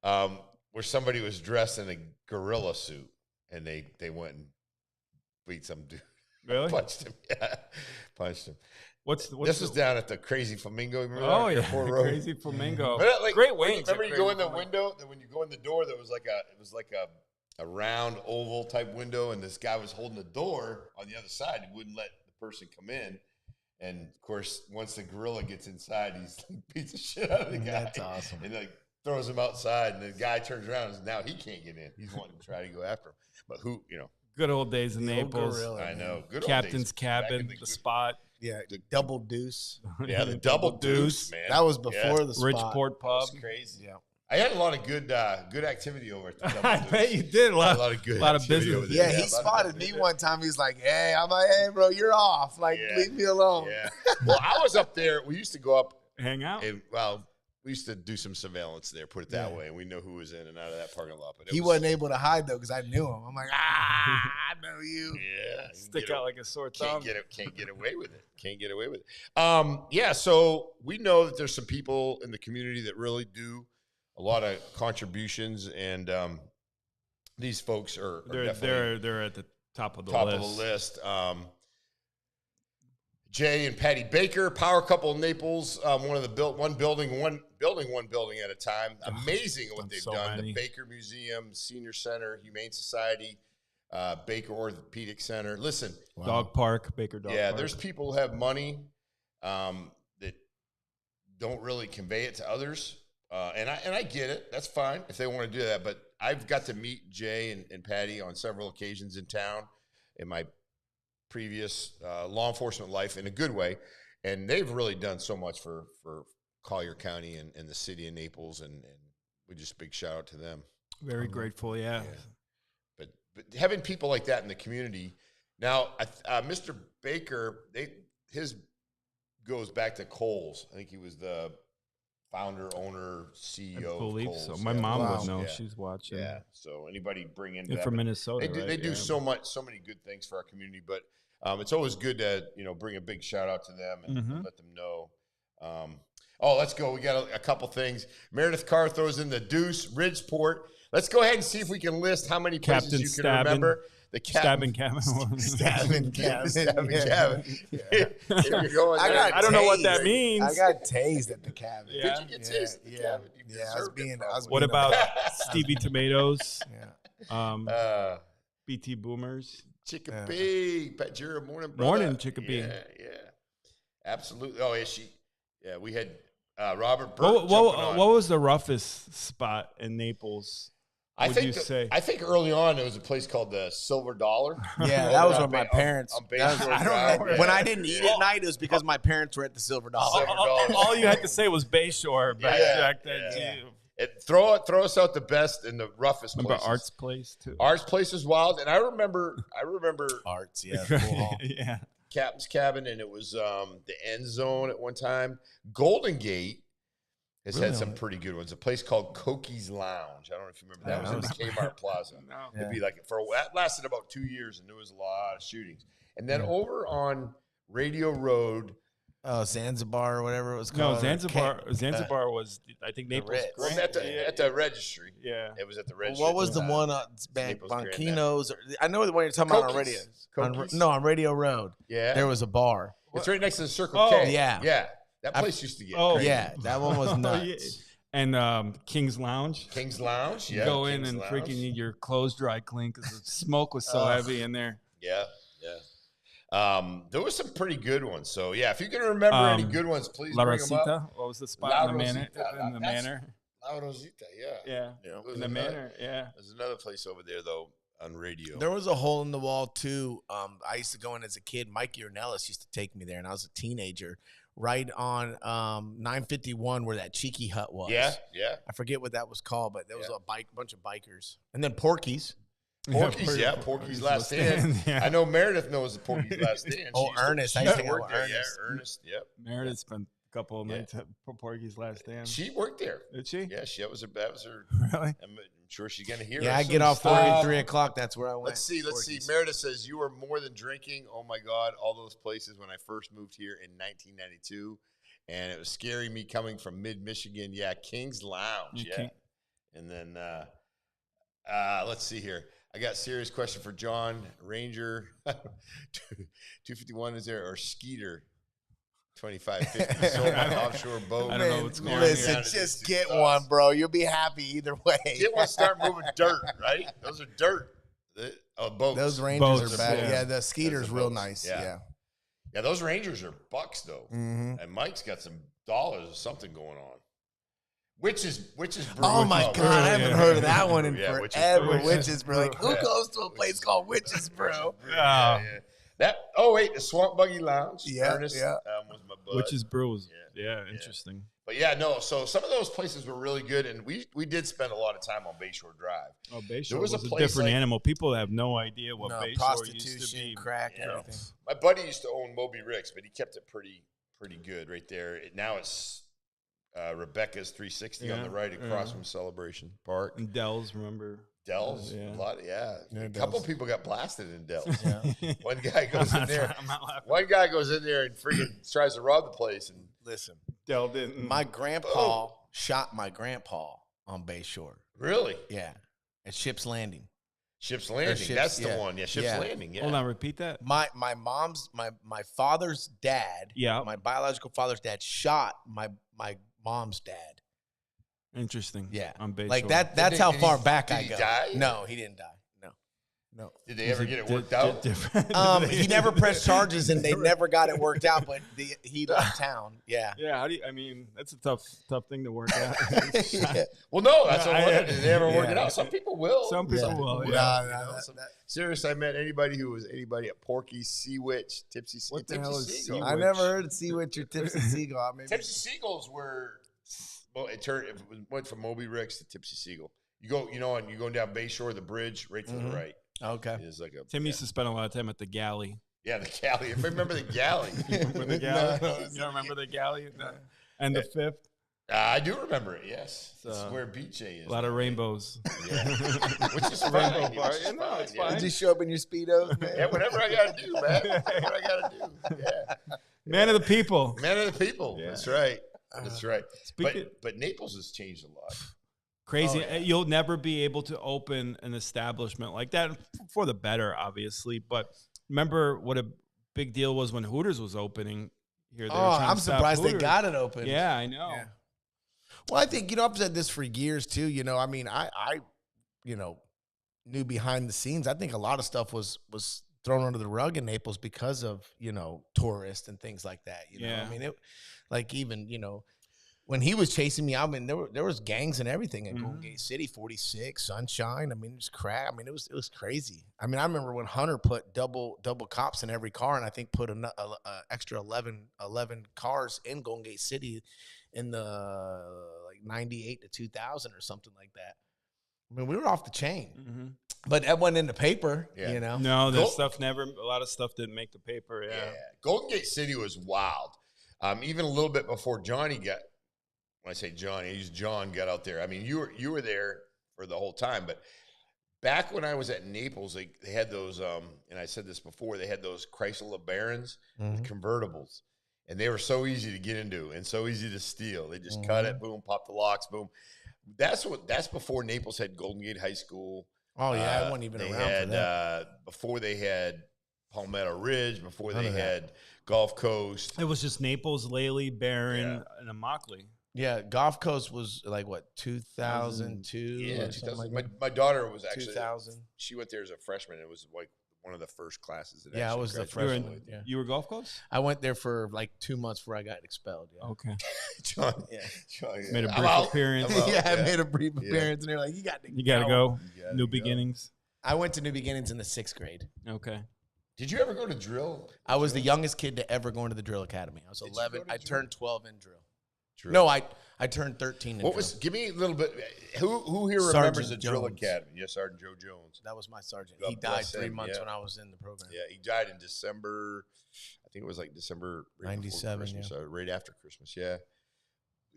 where somebody was dressed in a gorilla suit and they went and beat some dude. Really? Punched him. Yeah. Punched him. What's This was down at the Crazy Flamingo. Remember that? Oh, yeah. Airport Road? Crazy Flamingo. Remember that, like, Great wings. Remember at you go in Crazy the Flamingo. window, then when you go in the door, there was like a round oval type window, and this guy was holding the door on the other side. He wouldn't let the person come in. And of course, once the gorilla gets inside, he's like, beats the shit out of the guy. That's awesome. And like throws him outside, and the guy turns around and now he can't get in. He's wanting to try to go after him. But who, Good old days in The old Naples. gorilla, I man. know. Good old Captain's days. Back in cabin, the spot. Yeah, double deuce. Yeah, the double deuce, man. That was before the spot. Bridgeport Pub. That's crazy. Yeah. I had a lot of good activity over at the double I deuce. bet you did a lot, A lot of good lot of activity business. over there. Yeah, he a lot of spotted business. me one time. He's like, "Hey," I'm like, "Hey, bro, you're off. Like, Yeah. leave me alone." Yeah. Well, I was up there. We used to go up Hang out. and, we used to do some surveillance there, put it that way, and we know who was in and out of that parking lot. But it He was, wasn't able to hide though because I knew him. I'm like, I know you. Yeah, Stick out like a sore thumb. Can't get away with it. Can't get away with it. Yeah. So we know that there's some people in the community that really do a lot of contributions, and these folks are definitely They're at the top of the top list. of the list. Jay and Patty Baker, power couple in Naples. One building at a time. Amazing what done they've so done. many. The Baker Museum, Senior Center, Humane Society, Baker Orthopedic Center. Listen, Dog Park, Baker Dog yeah, Park. there's people who have money that don't really convey it to others, and I get it. That's fine if they want to do that. But I've got to meet Jay and Patty on several occasions in town in my previous law enforcement life in a good way, and they've really done so much for Collier County and the city of Naples, and we just big shout out to them. Very grateful, yeah. But having people like that in the community now, Mr. Baker, his goes back to Kohl's. I think he was the founder, owner, CEO. I believe of Kohl's. so. My Yeah. mom Wow. would know. Yeah. She's watching. Yeah. So anybody bring in They're that, from but Minnesota. They do right? so many good things for our community, but it's always good to bring a big shout out to them and let them know. Let's go. We got a couple things. Meredith Carr throws in the deuce, Ridgeport. Let's go ahead and see if we can list how many places Captain you can Stabbin'. remember. The Stabbing cabin. Stabbing cabin. Stabbing Yeah. cabin. If you're going I there, got I don't know what tased. that means. I got tased at the cabin. Yeah. Did you get tased at the cabin? You Yeah, I was deserved it, being. probably. What about Stevie Tomatoes? Yeah. BT Boomers. Chickabee, Pajira, morning, brother. Morning, Chickabee. Yeah, absolutely. Oh, yeah, we had Robert Burke. What jumping on. was the roughest spot in Naples? I would think you say? I think early on there was a place called the Silver Dollar. Yeah, that was On where my Bay- parents. on Bay that was- Shore I Drive. don't know. When I didn't eat at night, it was because my parents were at the Silver Dollar. All you had to say was Bayshore back then. Yeah. too. Throw us out the best and the roughest Remember places. Art's Place too? Art's Place was wild, and I remember Arts, yeah. Pool hall. Yeah. Captain's Cabin, and it was the End Zone at one time. Golden Gate has had some pretty good ones. A place called Coki's Lounge. I don't know if you remember that. It was in the Kmart Plaza. It'd be like that lasted about 2 years, and there was a lot of shootings. And then over on Radio Road. Oh, Zanzibar or whatever it was No, called. Zanzibar was, I think, Naples. Ritz. Grand. At the registry. Yeah. It was at the registry. What was the one Naples Grand Banquinos? I know the one you're talking about on radio. Cokies. On Radio Road. Yeah. There was a bar. It's right next to the Circle Oh, K. yeah. Yeah. That place used to get Oh, crazy. Yeah, that one was nuts. And King's Lounge. King's Lounge. You Yeah. go in King's and Lounge. freaking need your clothes dry clean because the smoke was so heavy in there. Yeah. There was some pretty good ones. So yeah, if you can remember any good ones, please La bring them up. Rosita. What was the spot La in the manor? Rosita. In the manor. La Rosita, Yeah. In the manor. Yeah. There's another place over there though on radio. There was a hole in the wall too. I used to go in as a kid. Mike Ornelas used to take me there, and I was a teenager. Right on 951, where that Cheeky Hut was. Yeah. I forget what that was called, but there was a bunch of bikers, and then Porky's. Porky's Last Stand. Yeah. I know Meredith knows the Porky's Last Stand. Oh, Ernest. I used to hang out work with there. Ernest. Yeah, Ernest. Yep. Meredith spent a couple of nights at Porky's Last Stand. She worked there. Did she? Yeah, that was her. Really? I'm sure she's gonna hear. Yeah, us. I get off work at 3 o'clock. That's where I went. Let's see. Porky's. Meredith says you were more than drinking. Oh my God, all those places when I first moved here in 1992, and it was scary me coming from mid Michigan. Yeah, King's Lounge. Okay. Yeah, and then let's see here. I got a serious question for John Ranger. 251 is there or Skeeter? 2550. Sold my offshore boat. I don't know what's going on Listen, here. just get one, bro. You'll be happy either way. Get one. Start moving dirt. Right? Those are dirt. Boats. Those Rangers Boats, are bad. yeah. Yeah, the Skeeter's Those are real boats. nice. Yeah. Yeah. Yeah, those Rangers are bucks though. Mm-hmm. And Mike's got some dollars or something going on. Witches Brew. Oh my God, I haven't heard of that one in Yeah, Witches forever. Brew. Witches Brew. Like, who Yeah. goes to a place called Witches Brew? Yeah. That. Oh wait, the Swamp Buggy Lounge. Yeah, Ernest, yeah. was my bud. Which is brews. Yeah, interesting. But yeah, no. So some of those places were really good, and we did spend a lot of time on Bayshore Drive. Oh, Bayshore There was, was a a place different like- animal. People have no idea what No, Bayshore used to prostitution, be. crack, You know, everything. my buddy used to own Moby Rick's, but he kept it pretty good right there. Now it's Rebecca's 360 on Yeah, the right across yeah. from Celebration Park. And Dell's, remember? Dells, Yeah. a lot. Yeah, Yeah, a couple Dells. people got blasted in Dells. Yeah. One guy goes in there. I'm not laughing. One guy goes in there and freaking tries to rob the place, and Listen, Dell didn't. my grandpa shot my grandpa on Bayshore. really, Yeah, at Ship's Landing. Ship's Landing. Ships, That's the yeah. one. Yeah, Ship's Yeah. Landing. Yeah. Hold on, repeat that. My father's dad. Yeah. My biological father's dad shot my mom's dad. Interesting. Yeah. On Bayshore. Like that. That's Did how he- far back did I he go. die? No, he didn't die. No. Did they ever get it worked Di- out? different. He never pressed charges, and they never got it worked out. But he left town. Yeah. Yeah, how do you, I mean, that's a tough thing to work out. Yeah. Well, no, that's No, what I'm wondering. Did they ever work yeah. it out? Some people will. Some people will, you yeah. know, Seriously, I met anybody at Porky, Sea Witch, Tipsy Seagull. What the hell is Seagull. Sea Witch? heard of Sea Witch or Tipsy Seagull. Tipsy Seagulls were, well, it went from Moby Rick's to Tipsy Seagull. You go, and you're going down Bayshore, the bridge, right to the right. Okay. Is like a Tim used to spend a lot of time at the galley. yeah, the galley. If I remember the galley, Remember the galley? You don't remember the galley? No. And the fifth? I do remember it. Yes, this is So, where BJ is. A lot of rainbows. Yeah. Which is fine. Rainbow which bar. is Yeah, no, it's yeah. fine. Did you show up in your Speedos, man? Yeah, whatever I gotta do, man. Whatever I gotta do. Yeah. Man of the people. Man of the people. Yeah. That's right. That's right. Speaking- But Naples has changed a lot. Crazy. Oh, yeah. You'll never be able to open an establishment like that for the better, obviously. But remember what a big deal was when Hooters was opening here. They were trying I'm to stop surprised they Hooters. got it open. Yeah, I know. Yeah. Well, I think, I've said this for years too. I mean, I knew behind the scenes. I think a lot of stuff was thrown under the rug in Naples because of, tourists and things like that. Yeah. I mean, it, like even, when he was chasing me, I mean, there was gangs and everything in Golden Gate City, 46, Sunshine. I mean, it was crap. I mean, it was crazy. I mean, I remember when Hunter put double cops in every car, and I think put an extra 11 cars in Golden Gate City in the like 98 to 2000 or something like that. I mean, we were off the chain, but that wasn't in the paper, Yeah. No, that Go- stuff a lot of stuff didn't make the paper. Yeah. Yeah. Golden Gate City was wild. Even a little bit before Johnny got, when I say Johnny, he's John got out there. I mean, you were there for the whole time, but back when I was at Naples, they had those, and I said this before, they had those Chrysler Barons with convertibles, and they were so easy to get into and so easy to steal. They just cut it, boom, pop the locks, boom. That's before Naples had Golden Gate High School. Oh yeah, I wasn't even They around had, for that. before they had Palmetto Ridge, before None they of that. had Gulf Coast. It was just Naples, Lely, Barron, and Immokalee. Yeah, Gulf Coast was like what 2002. Yeah, or something like 2000. that? My daughter was actually 2000. She went there as a freshman. It was like one of the first classes. That Yeah, I actually was the graduated. freshman. Yeah. You were Gulf Coast? I went there for like 2 months before I got expelled. Yeah. Okay. John, Yeah. John, Made a I'm brief out. appearance. I'm out. Yeah, I made a brief appearance, and they're like, "You got to, You got to go. You gotta New go. beginnings. I went to New Beginnings in the 6th grade. Okay. Did you ever go to drill? I was the youngest kid to ever go into the drill academy. I was you 11. go to I drill? turned 12 in drill. Drill. No, I turned 13 in What drill. was? Give me a little bit. Who here Sergeant remembers the drill Jones. academy? Yes, Sergeant Joe Jones. That was my sergeant. God He died bless 3 him, months yeah. when I was in the program. Yeah, he died in December. I think it was like December right before 97, Christmas, right after Christmas. Yeah,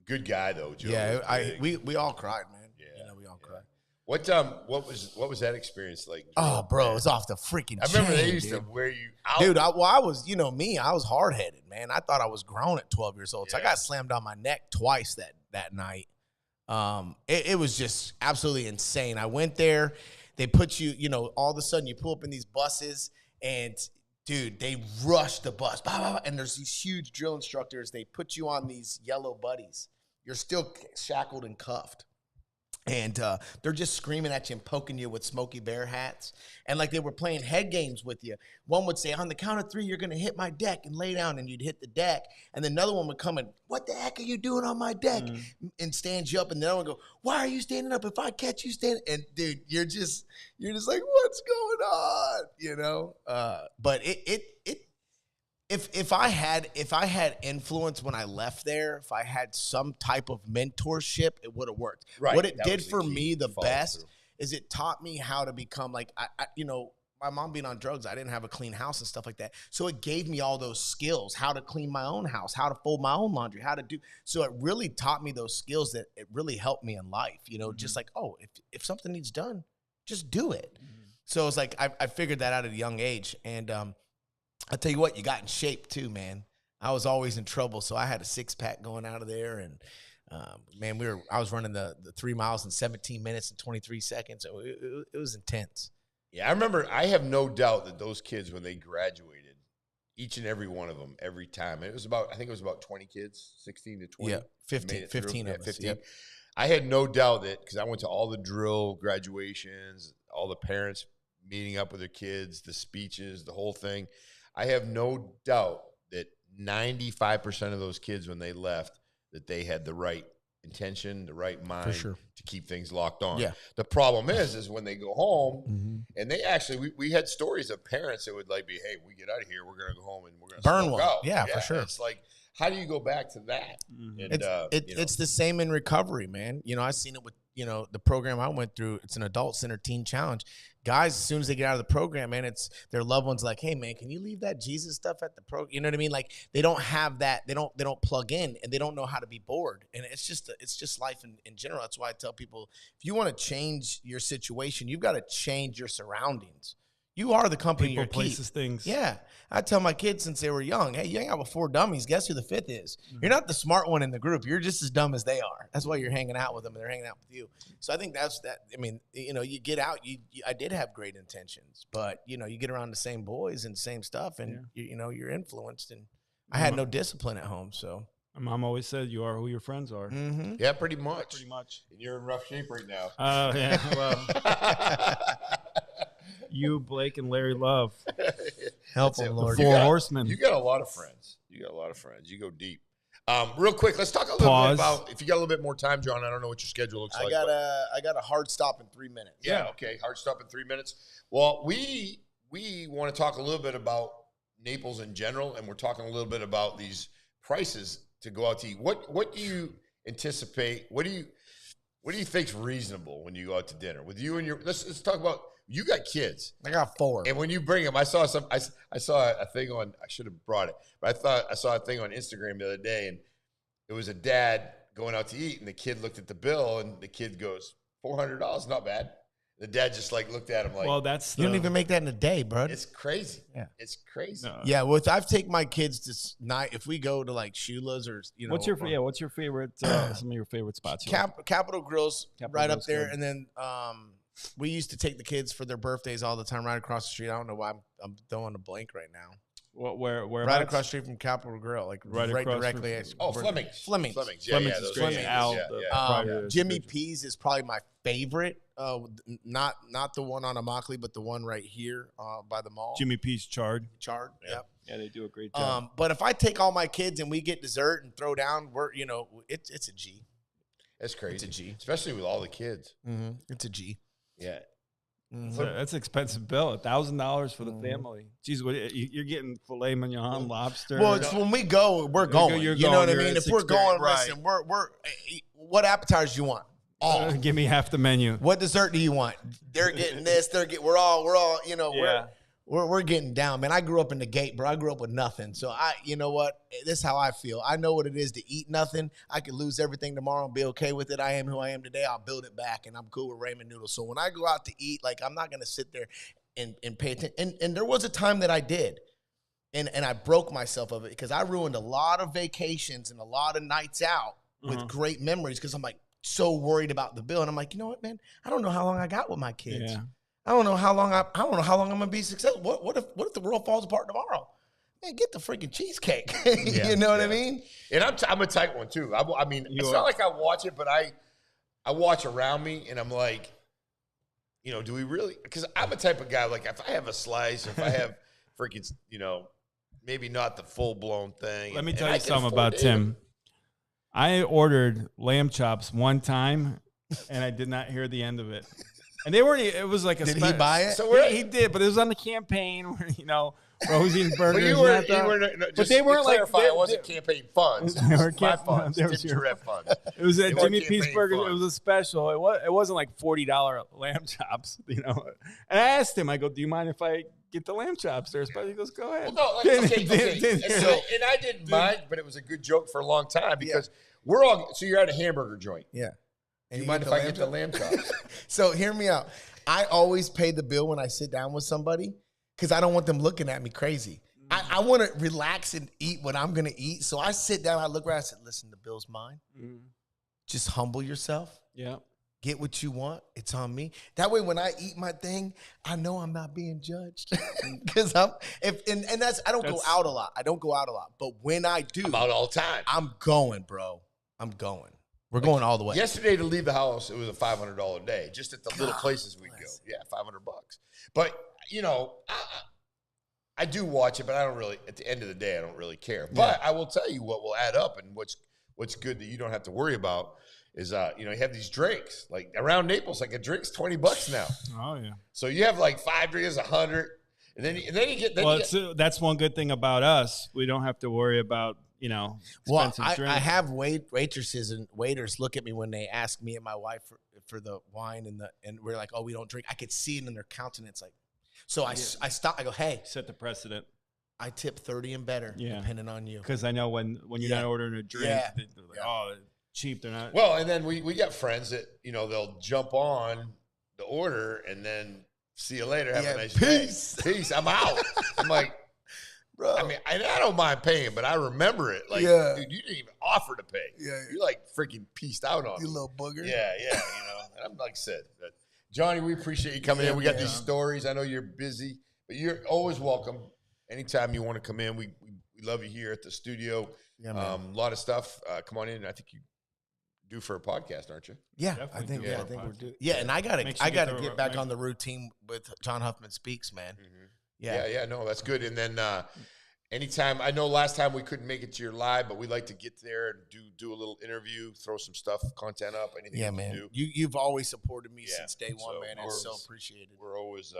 good guy though. Joe Yeah, was big. we all cried, man. Yeah, We all cried. What was that experience like? Oh, bro, it's off the freaking I remember they chain, used dude. to wear you out. Dude, I was, me, I was hard headed, man. I thought I was grown at 12 years old. So I Yeah. got slammed on my neck twice that night. It was just absolutely insane. I went there. They put you, all of a sudden you pull up in these buses and dude, they rush the bus. Blah, blah, blah, and there's these huge drill instructors. They put you on these yellow buddies. You're still shackled and cuffed. And they're just screaming at you and poking you with Smokey Bear hats. And like they were playing head games with you. One would say, on the count of 3, you're going to hit my deck and lay down. And you'd hit the deck. And then another one would come and, what the heck are you doing on my deck? And stand you up. And the other one would go, why are you standing up? If I catch you standing. And dude, you're just like, what's going on? You know? But if I had influence when I left there, if I had some type of mentorship, it would have worked. Right. What it That did was the for key, me the follow best through. is it taught me how to become like my mom being on drugs, I didn't have a clean house and stuff like that. So it gave me all those skills, how to clean my own house, how to fold my own laundry, how to do. So it really taught me those skills that it really helped me in life. You know, just like, oh, if something needs done, just do it. So it's like I figured that out at a young age. And I'll tell you what, you got in shape too, man. I was always in trouble, so I had a 6-pack going out of there, and man, I was running the 3 miles in 17 minutes and 23 seconds. So it was intense. Yeah, I remember. I have no doubt that those kids, when they graduated, each and every one of them, every time, I think it was about 20 kids, 16 to 20. Yeah, 15 made it through. of Yeah, us, 15. yep. I had no doubt that, because I went to all the drill graduations, all the parents meeting up with their kids, the speeches, the whole thing. I have no doubt that 95% of those kids, when they left, that they had the right intention, the right mind sure. to keep things locked on. Yeah. The problem is when they go home, and they actually, we had stories of parents that would like be, hey, we get out of here, we're going to go home and we're going to Burn smoke one. out. Yeah, for sure. It's like, how do you go back to that? And, It's the same in recovery, man. You know, I've seen it with, the program I went through. It's an adult-centered teen challenge. Guys, as soon as they get out of the program, man, it's their loved ones like, hey, man, can you leave that Jesus stuff at the program? You know what I mean? Like, they don't have that. They don't plug in, and they don't know how to be bored. And it's just life in general. That's why I tell people, if you want to change your situation, you've got to change your surroundings. You are the company People, you're places, things. Yeah. I tell my kids since they were young, hey, you hang out with 4 dummies. Guess who the 5th is? You're not the smart one in the group. You're just as dumb as they are. That's why you're hanging out with them and they're hanging out with you. So I think that's that. I mean, you get out. I did have great intentions, but, you get around the same boys and same stuff and, you're influenced. And I had no discipline at home, so. My mom always said, you are who your friends are. Mm-hmm. Yeah, pretty much. Pretty much. And you're in rough shape right now. Oh, yeah. Well, you, Blake, and Larry Love. Help That's it. them, Lord. Four horsemen. You got a lot of friends. You go deep. Real quick, let's talk a little bit about, if you got a little bit more time, John, I don't know what your schedule looks like. I got a hard stop in 3 minutes. Yeah, okay. Hard stop in 3 minutes. Well, we want to talk a little bit about Naples in general, and we're talking a little bit about these prices to go out to eat. What do you anticipate? What do you think's reasonable when you go out to dinner with you and your? Let's talk about. You got kids. I got 4. And when you bring them, I saw a thing on. I should have brought it, but I saw a thing on Instagram the other day, and it was a dad going out to eat, and the kid looked at the bill, and the kid goes, $400, not bad. The dad just like looked at him like, Well, that's You don't even make that in a day, bro. it's crazy. Yeah. It's crazy. No. Yeah, well, I've taken my kids to night. If we go to like Shula's or What's your favorite? Some of your favorite spots. you like? Capital Grill's Capital right Grill's up there, good. and then we used to take the kids for their birthdays all the time right across the street. I don't know why I'm throwing a blank right now. Where Right across the street from Capital Grill, like Right right across directly. from- Oh, Fleming's. Fleming's. Yeah, Fleming's yeah, is those great. are Al, yeah, the- yeah. Private Jimmy is good. P's is probably my favorite. Not the one on Immokalee, but the one right here by the mall. Jimmy P's Chard. Chard. Yep. Yeah, they do a great job. But if I take all my kids and we get dessert and throw down, it's a G. That's crazy. It's a G. Especially with all the kids. Mm-hmm. It's a G. Yeah. That's an expensive bill. $1,000 for the family. Jeez, you're getting filet mignon, lobster. Well, it's when we go, we're going. you're You know going, what I you're mean? at If we're going, 6:30, right. listen, we're what appetizers you want? All. Give me half the menu. What dessert do you want? They're getting this. We're all. Yeah. We're getting down, man. I grew up in the gate, bro. I grew up with nothing. So you know what? This is how I feel. I know what it is to eat nothing. I could lose everything tomorrow and be okay with it. I am who I am today. I'll build it back, and I'm cool with ramen noodles. So when I go out to eat, like I'm not gonna sit there and pay attention. And there was a time that I did, and I broke myself of it because I ruined a lot of vacations and a lot of nights out with great memories because I'm like so worried about the bill, and I'm like, you know what, man? I don't know how long I got with my kids. Yeah. I don't know how long I'm gonna be successful. What if the world falls apart tomorrow? Man, get the freaking cheesecake. You know what I mean? And I'm a tight one too. I mean, it's are. not like I watch it, but I I watch around me and I'm like, you know, do we really? Because I'm a type of guy, like if I have a slice, if I have freaking, you know, maybe not the full blown thing. Let me and tell I you can something afford about it. Tim. I ordered lamb chops one time, and I did not hear the end of it. And they weren't. It was like a. Did he buy it? So He did, but it was on the campaign where Rosie's But burgers. you were, and I thought- no, but just they weren't to clarify, like it wasn't campaign funds. They were My camp- funds. they were Tim zero. Charette funds. It was They at weren't Jimmy Pete's campaign Burgers. It funds. was a special. It wasn't like $40 lamb chops, you know. And I asked him, I go, "Do you mind if I get the lamb chops there?" But he goes, "Go ahead." Well, no, like, Didn't- okay. didn't And, hear so, it. and I didn't mind, but it was a good joke for a long time because we're all. So you're at a hamburger joint. Yeah. Do you mind if I get the lamb chops? So hear me out. I always pay the bill when I sit down with somebody because I don't want them looking at me crazy. I want to relax and eat what I'm going to eat. So I sit down, I look around, I said, listen, the bill's mine. Just humble yourself. Yeah. Get what you want. It's on me. That way, when I eat my thing, I know I'm not being judged. Because I don't go out a lot. I don't go out a lot. But when I do, I'm out all the time. I'm going, bro. I'm going. We're going all the way. Yesterday to leave the house, it was a $500 day, just at the little places we go. Yeah, $500. But you know, I do watch it, but I don't really. At the end of the day, I don't really care. But I will tell you what will add up, and what's good that you don't have to worry about is you know, you have these drinks like around Naples, like a drink's $20 now. Oh yeah. So you have like 5 drinks, 100, and then you get. That's one good thing about us. We don't have to worry about, you know, Well, expensive drinks. I have waitresses and waiters look at me when they ask me and my wife for the wine and we're like, oh, we don't drink. I could see it in their countenance, like. So I stop. I go, hey, set the precedent. I tip 30 and better, depending on you. Because I know when you're not ordering a drink, Yeah. they're like, oh, cheap. They're not. Well, and then we got friends that, you know, they'll jump on the order and then see you later. Have a nice peace. day. Peace. I'm out. I'm like, Bro. I mean, I don't mind paying, but I remember it. Like, dude, you didn't even offer to pay. Yeah. You like freaking pieced out on You me. little booger. Yeah, you know. And I'm like I said, Johnny, we appreciate you coming in. We got these stories. I know you're busy, but you're always welcome. Anytime you want to come in, we love you here at the studio. Yeah, man. A lot of stuff. Come on in. I think you do for a podcast, aren't you? Yeah, Definitely I think do I our think we're podcast. doing. Yeah, and I gotta Make sure you get the- get back make- on the routine with John Huffman Speaks, man. Yeah, no, that's good. And then anytime, I know last time we couldn't make it to your live, but we like to get there and do a little interview, throw some stuff, content up, anything Yeah, we can man. do. You've always supported me Yeah, since day one, so man. we're- It's so appreciated. We're always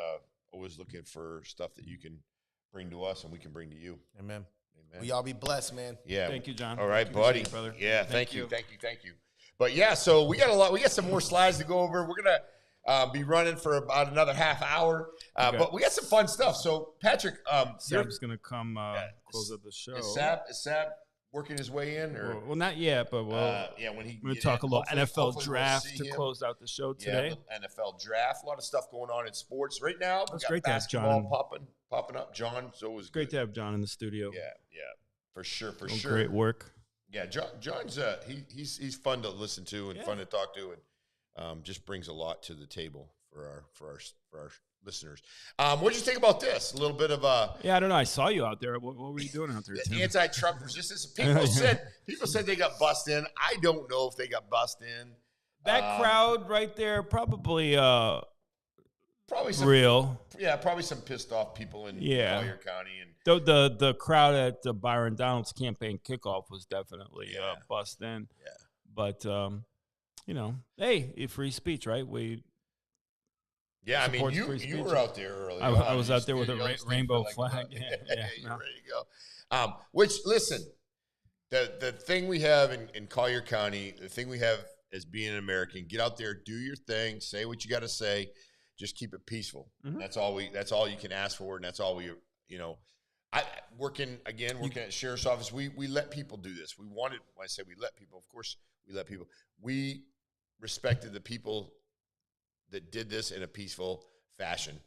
looking for stuff that you can bring to us and we can bring to you. Amen. Amen. Will y'all be blessed, man. Yeah. Thank you, John. All right, Appreciate buddy. it, brother. Yeah, Thank thank you. you. But yeah, so we got a lot. We got some more slides to go over. We're gonna be running for about another half hour, but we got some fun stuff. So Patrick, Sab's gonna come close up the show. is Sab working his way in, or Well, not yet, but we'll. yeah, when he I'm gonna get talk in, a little hopefully NFL we'll draft see to him. close out the show Yeah, today. the NFL draft. A lot of stuff going on in sports right now. We It's got great to have basketball John. popping up. John's always Great good. to have John in the studio. Yeah, for sure, Doing Great work. Yeah, John's he's fun to listen to and fun to talk to, and just brings a lot to the table for our listeners. What did you think about this? A little bit of Yeah, I don't know. I saw you out there. What were you doing out there, Tim? anti-Trump resistance. People said they got bussed in. I don't know if they got bussed in. That crowd right there, probably Probably some real. Yeah, probably some pissed off people in Collier County and. The crowd at the Byron Donalds campaign kickoff was definitely bust in. Yeah. But you know, hey, free speech, right? We Yeah, I mean, supports you free speech. were out there early. I was out there with a rainbow flag. Yeah, Yeah, you're no. ready to go. Which, listen, the thing we have in Collier County, the thing we have as being an American, get out there, do your thing, say what you got to say, just keep it peaceful. Mhm. That's all you can ask for, and that's all we, you know. Working at sheriff's office, we let people do this. When I say we let people, of course we let people. We respected the people that did this in a peaceful fashion,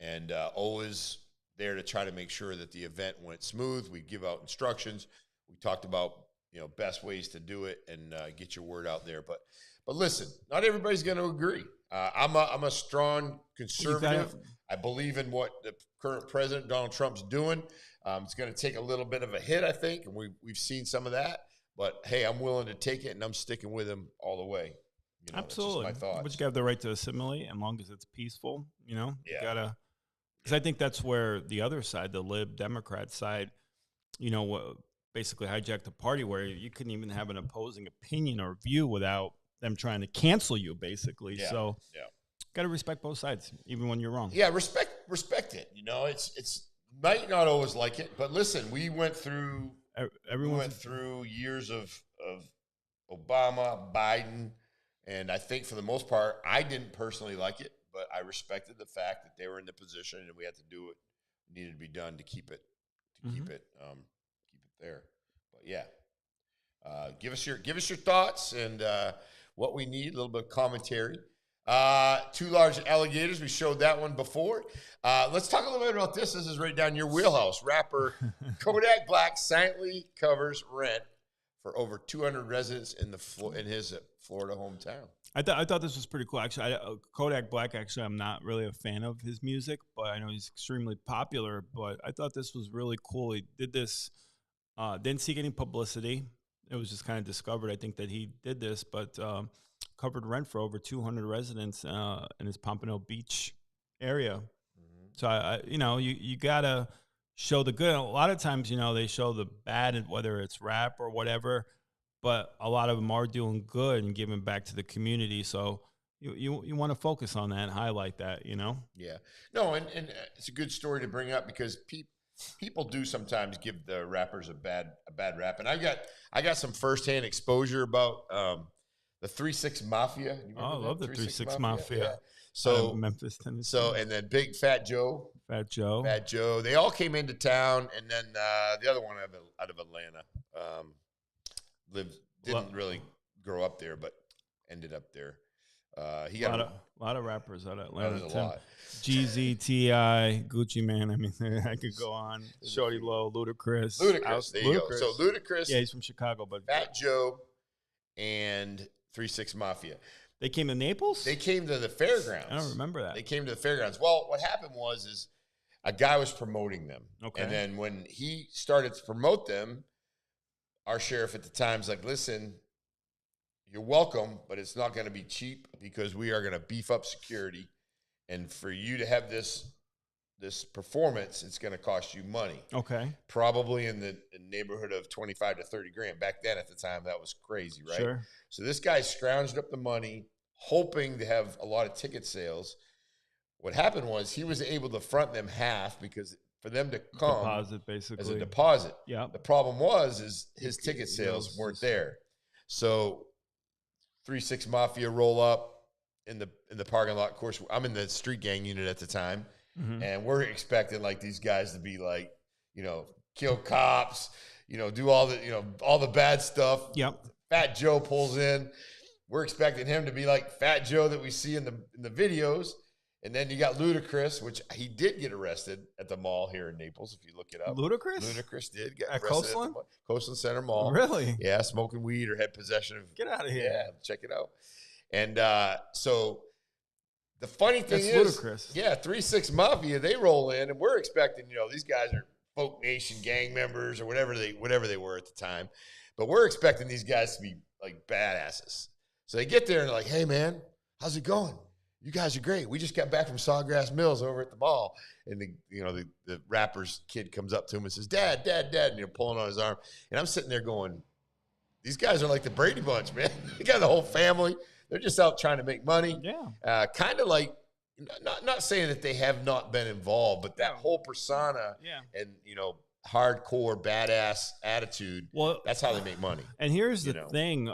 and always there to try to make sure that the event went smooth. We give out instructions. We talked about, you know, best ways to do it and get your word out there. But listen, not everybody's going to agree. I'm a strong conservative. I believe in what the current president, Donald Trump's doing. It's going to take a little bit of a hit, I think, and we've seen some of that. But, hey, I'm willing to take it, and I'm sticking with him all the way. You know, Absolutely. That's just my thoughts. But you have the right to assimilate, as long as it's peaceful. You know, you Yeah. gotta. Because I think that's where the other side, the Lib Democrat side, you know, basically hijacked the party, where you couldn't even have an opposing opinion or view without them trying to cancel you, basically. Yeah. So, Yeah. got to respect both sides, even when you're wrong. Yeah, respect it. You know, it's might not always like it, but listen, we went through years of Obama, Biden, and I think for the most part, I didn't personally like it, but I respected the fact that they were in the position and we had to do what needed to be done to keep it there. But yeah, give us your thoughts and what we need. A little bit of commentary. Two large alligators. We showed that one before. Let's talk a little bit about this. This is right down your wheelhouse. Rapper Kodak Black silently covers rent for over 200 residents in his Florida hometown. I thought this was pretty cool. Actually, Kodak Black, actually, I'm not really a fan of his music, but I know he's extremely popular. But I thought this was really cool. He did this, didn't seek any publicity. It was just kind of discovered, I think, that he did this, but covered rent for over 200 residents in his Pompano Beach area. Mm-hmm. So, you got to show the good. A lot of times, they show the bad, whether it's rap or whatever, but a lot of them are doing good and giving back to the community. So you want to focus on that and highlight that, Yeah. No, and it's a good story to bring up because people do sometimes give the rappers a bad rap. And I got some firsthand exposure about the 3-6 Mafia. You I love the 3-6 Mafia. Yeah. So Memphis, Tennessee. So and then Big Fat Joe. Fat Joe. They all came into town, and then the other one out of Atlanta didn't really grow up there, but ended up there. He got a lot of rappers out of Atlanta. There's a lot. Jeezy, T.I., Gucci Mane. I mean, I could go on. Shorty Low, Ludacris. There you go. So Ludacris. Yeah, he's from Chicago, but Fat Joe and 3-6 Mafia. They came to Naples? They came to the fairgrounds. I don't remember that. They came to the fairgrounds. Well, what happened was a guy was promoting them. Okay. And then when he started to promote them, our sheriff at the time's like, listen, you're welcome, but it's not going to be cheap because we are going to beef up security. And for you to have this performance, it's going to cost you money. Okay. Probably in the neighborhood of 25 to 30 grand. Back then at the time, that was crazy, right? Sure. So this guy scrounged up the money, hoping to have a lot of ticket sales. What happened was he was able to front them half because for them to come deposit basically as a deposit. Yeah. The problem is his ticket sales weren't there. So 3-6 Mafia roll up in the parking lot. Of course, I'm in the street gang unit at the time, and we're expecting like these guys to be like, kill cops, do all the bad stuff. Yep. Fat Joe pulls in. We're expecting him to be like Fat Joe that we see in the videos. And then you got Ludacris, which he did get arrested at the mall here in Naples, if you look it up. Ludacris did get arrested Coastland? at the Coastland Center Mall. Really? Yeah, smoking weed or had possession of. Get out of here. Yeah, check it out. And so the funny thing That's is, Ludacris. yeah, 3-6 Mafia, they roll in, and we're expecting, these guys are Folk Nation gang members or whatever they were at the time, but we're expecting these guys to be like badasses. So they get there and they're like, "Hey, man, how's it going? You guys are great. We just got back from Sawgrass Mills over at the mall." And the rapper's kid comes up to him and says, "Dad, Dad, Dad," and you're pulling on his arm. And I'm sitting there going, "These guys are like the Brady Bunch, man. They got the whole family. They're just out trying to make money." Yeah. Kind of like, not saying that they have not been involved, but that whole persona and, hardcore badass attitude, that's how they make money. And here's the thing,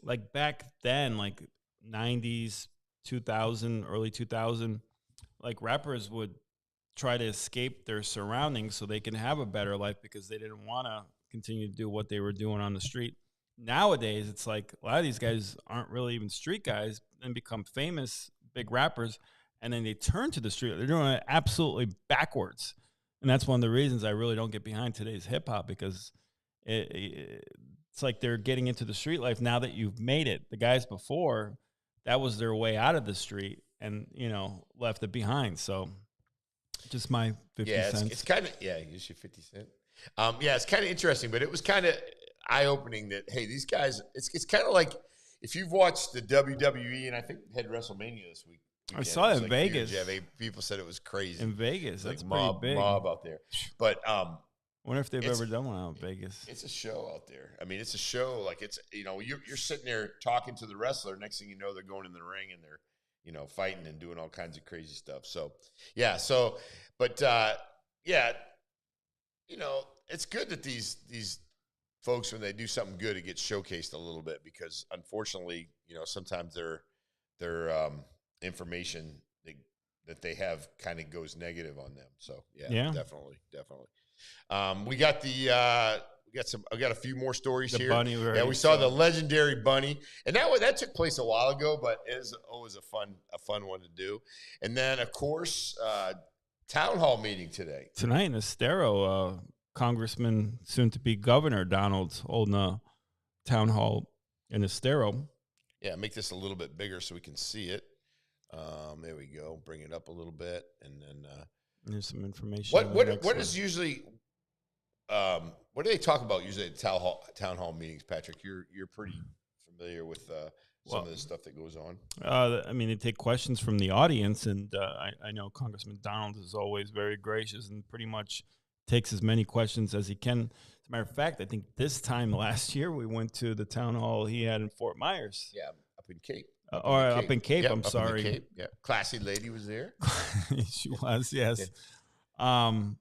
like back then, like 90s, 2000, early 2000, like rappers would try to escape their surroundings so they can have a better life because they didn't want to continue to do what they were doing on the street. Nowadays, it's like a lot of these guys aren't really even street guys and become famous, big rappers, and then they turn to the street. They're doing it absolutely backwards. And that's one of the reasons I really don't get behind today's hip hop because it's like they're getting into the street life now that you've made it. The guys before, that was their way out of the street and, left it behind. So just my 50 cents. It's kind of, use your 50 cent. It's kind of interesting, but it was kind of eye-opening that, hey, these guys, it's kind of like, if you've watched the WWE, and I think had WrestleMania this week. I saw it in was Vegas. huge. Yeah, people said it was crazy. In Vegas, Like that's pretty big. mob out there. But I wonder if they've it's- ever done one out in Vegas. it's a show out there. I mean, it's a show. Like it's you're sitting there talking to the wrestler. Next thing you know, they're going in the ring and they're fighting and doing all kinds of crazy stuff. So yeah. But it's good that these folks, when they do something good, it gets showcased a little bit, because unfortunately, sometimes their information that they have kind of goes negative on them. So yeah. definitely. We got I got a few more stories The here. bunny we already we saw saw. the legendary bunny, and that took place a while ago, but it is always a fun one to do. And then of course, town hall meeting today. Tonight in Estero, Congressman, soon to be Governor Donald's holding a town hall in Estero. Yeah, make this a little bit bigger so we can see it. There we go. Bring it up a little bit, and then There's some information. on the what next what one. is usually what do they talk about usually at town hall meetings, Patrick? You're pretty familiar with some of the stuff that goes on. I mean, they take questions from the audience, and I know Congressman Donald is always very gracious and pretty much takes as many questions as he can. As a matter of fact, I think this time last year we went to the town hall he had in Fort Myers. Yeah, up in Cape. Up in Cape, Yep, I'm up in the sorry. Cape. Yeah, classy lady was there. She was, yes. And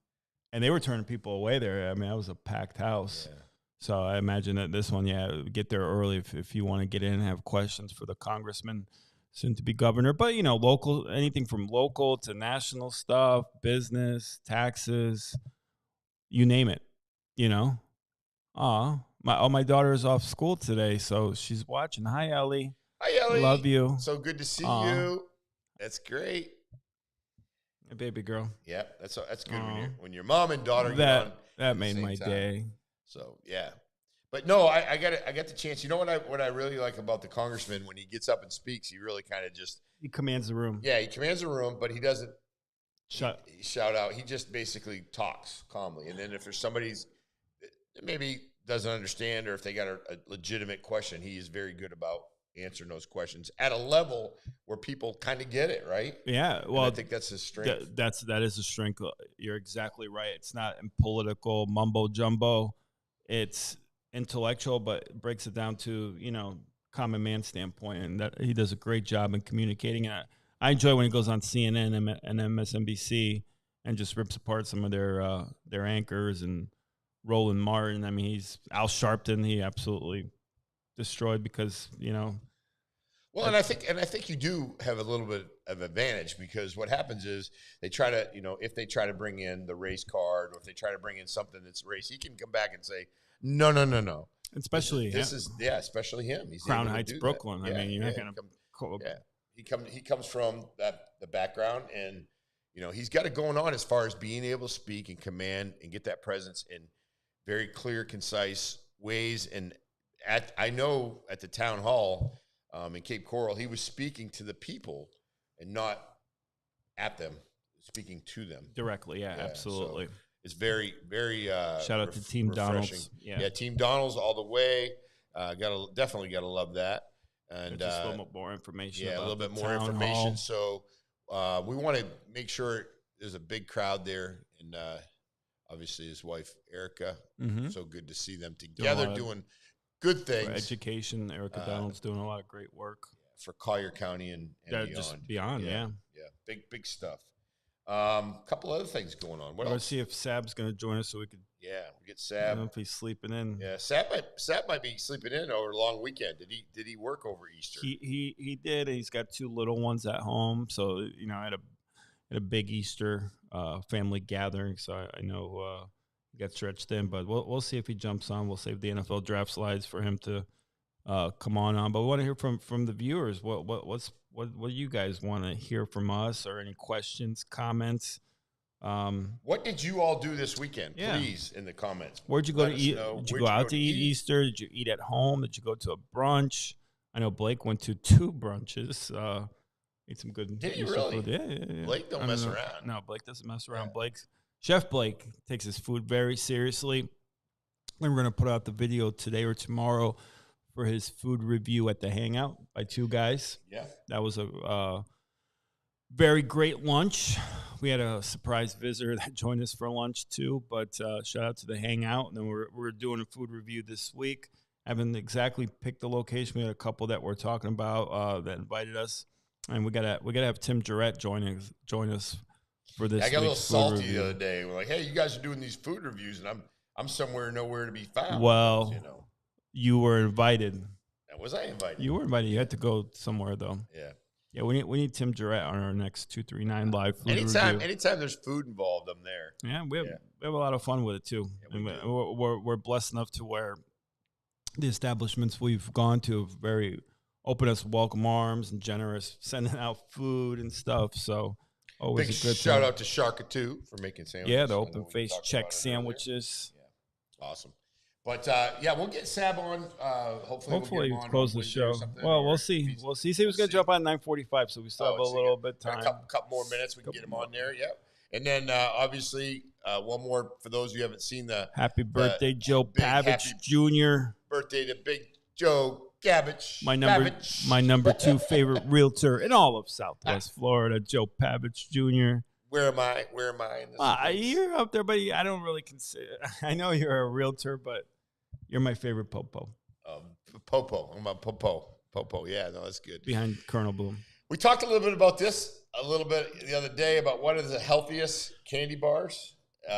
they were turning people away there. I mean, that was a packed house. Yeah. So I imagine that this one, get there early if you want to get in and have questions for the congressman, soon to be governor. But, local, anything from local to national stuff, business, taxes, you name it, My daughter is off school today, so she's watching. Hi, Ellie. Hi, Ellie. Love you. So good to see Aw. you. That's great. Hey, baby girl. Yeah, that's good Aw. when your mom and daughter get on That at the made same my time. day. So yeah, but no, I got the chance. You know what I really like about the congressman, when he gets up and speaks, he really kind of just He commands the room. he commands the room, but he doesn't Shut. he shout out. He just basically talks calmly, and then if there's somebody's that maybe doesn't understand, or if they got a legitimate question, he is very good about answering those questions at a level where people kind of get it, right? Yeah, And well, I think that's his strength. that is a strength. You're exactly right. It's not in political mumbo jumbo. It's intellectual, but it breaks it down to common man standpoint, and that he does a great job in communicating. And I enjoy when he goes on CNN and MSNBC and just rips apart some of their anchors and Roland Martin. I mean, he's Al Sharpton. He absolutely destroyed because Well, and I think you do have a little bit of advantage, because what happens is they try to, if they try to bring in the race card, or if they try to bring in something that's race, he can come back and say, no. especially Especially him. He's Crown able to Heights, do that. Brooklyn. I Yeah, mean, you're not yeah, going to. he comes from the background, and he's got it going on as far as being able to speak and command and get that presence in very clear, concise ways. And I know at the town hall in Cape Coral, he was speaking to the people and not at them, speaking to them Directly, yeah, Yeah, absolutely. so it's very, very Shout out to Team refreshing. Donald's. Yeah. Team Donald's all the way. Definitely gotta love that. And Just a little bit more information. a about little the bit more town information. hall. So we want to make sure there's a big crowd there, and obviously his wife Erica. Mhm. So good to see them a together lot of- doing good For things education, Erica Donald's doing a lot of great work. for Collier County and Yeah, beyond. just beyond, yeah. Big stuff. Couple other things going on. What Let's else? see if Sab's going to join us so we could. Yeah, we get I don't know Sab. if he's sleeping in. Yeah, Sab might be sleeping in over a long weekend. Did he work over Easter? He did. He's got two little ones at home, so I had a big Easter family gathering, so I know he got stretched in. But we'll see if he jumps on. We'll save the NFL draft slides for him to come on. But we want to hear from the viewers. What do you guys want to hear from us, or any questions, comments? What did you all do this weekend? Yeah. Please, in the comments. Where'd you go Let to us eat? know. Did you Where'd go out to eat Easter? Did you eat at home? Did you go to a brunch? I know Blake went to 2 brunches. Ate some good Did he Easter really? food. Yeah. Blake don't I mess know. around. No, Blake doesn't mess around. Yeah. Chef Blake takes his food very seriously. And we're going to put out the video today or tomorrow for his food review at the Hangout by two guys. Yeah. That was a very great lunch. We had a surprise visitor that joined us for lunch too, but shout out to the Hangout. And then we're doing a food review this week. I haven't exactly picked the location. We had a couple that we're talking about that invited us, and we gotta have Tim Jarrett join us for this. I got a little week's food salty review. the other day. We're like, hey, you guys are doing these food reviews, and I'm somewhere nowhere to be found. Well, you know, you were invited. was I invited? You were invited. You had to go somewhere though. Yeah. Yeah, we need Tim Jarrett on our next 239 live food review. Anytime there's food involved, I'm there. Yeah, we have a lot of fun with it too. And we're blessed enough to where the establishments we've gone to have very open us welcome arms and generous, sending out food and stuff. So always Big a good shout time. out to Sharkatoo for making sandwiches. Yeah, the I know open we face talked check about it sandwiches. earlier. Yeah, awesome. But yeah, we'll get Sab on. Hopefully Hopefully, we'll get him on close the Wednesday show. or something, Well, or we'll if see. he's- We'll see. He was going to jump on 9:45, so we still have a so little you bit got time. A couple more minutes. We can get him on there. Yep. And then obviously one more for those who haven't seen the Happy birthday, Joe big Pavich happy Jr. birthday to Big Joe Gabbage. My number Pavich. 2 favorite realtor in all of Southwest Florida, Joe Pavich Jr. Where am I? In this You're up there, but I don't really consider. I know you're a realtor, but you're my favorite popo Popo. I'm a Popo. Yeah, no, that's good. behind Colonel Bloom. We talked a little bit about this the other day about what are the healthiest candy bars.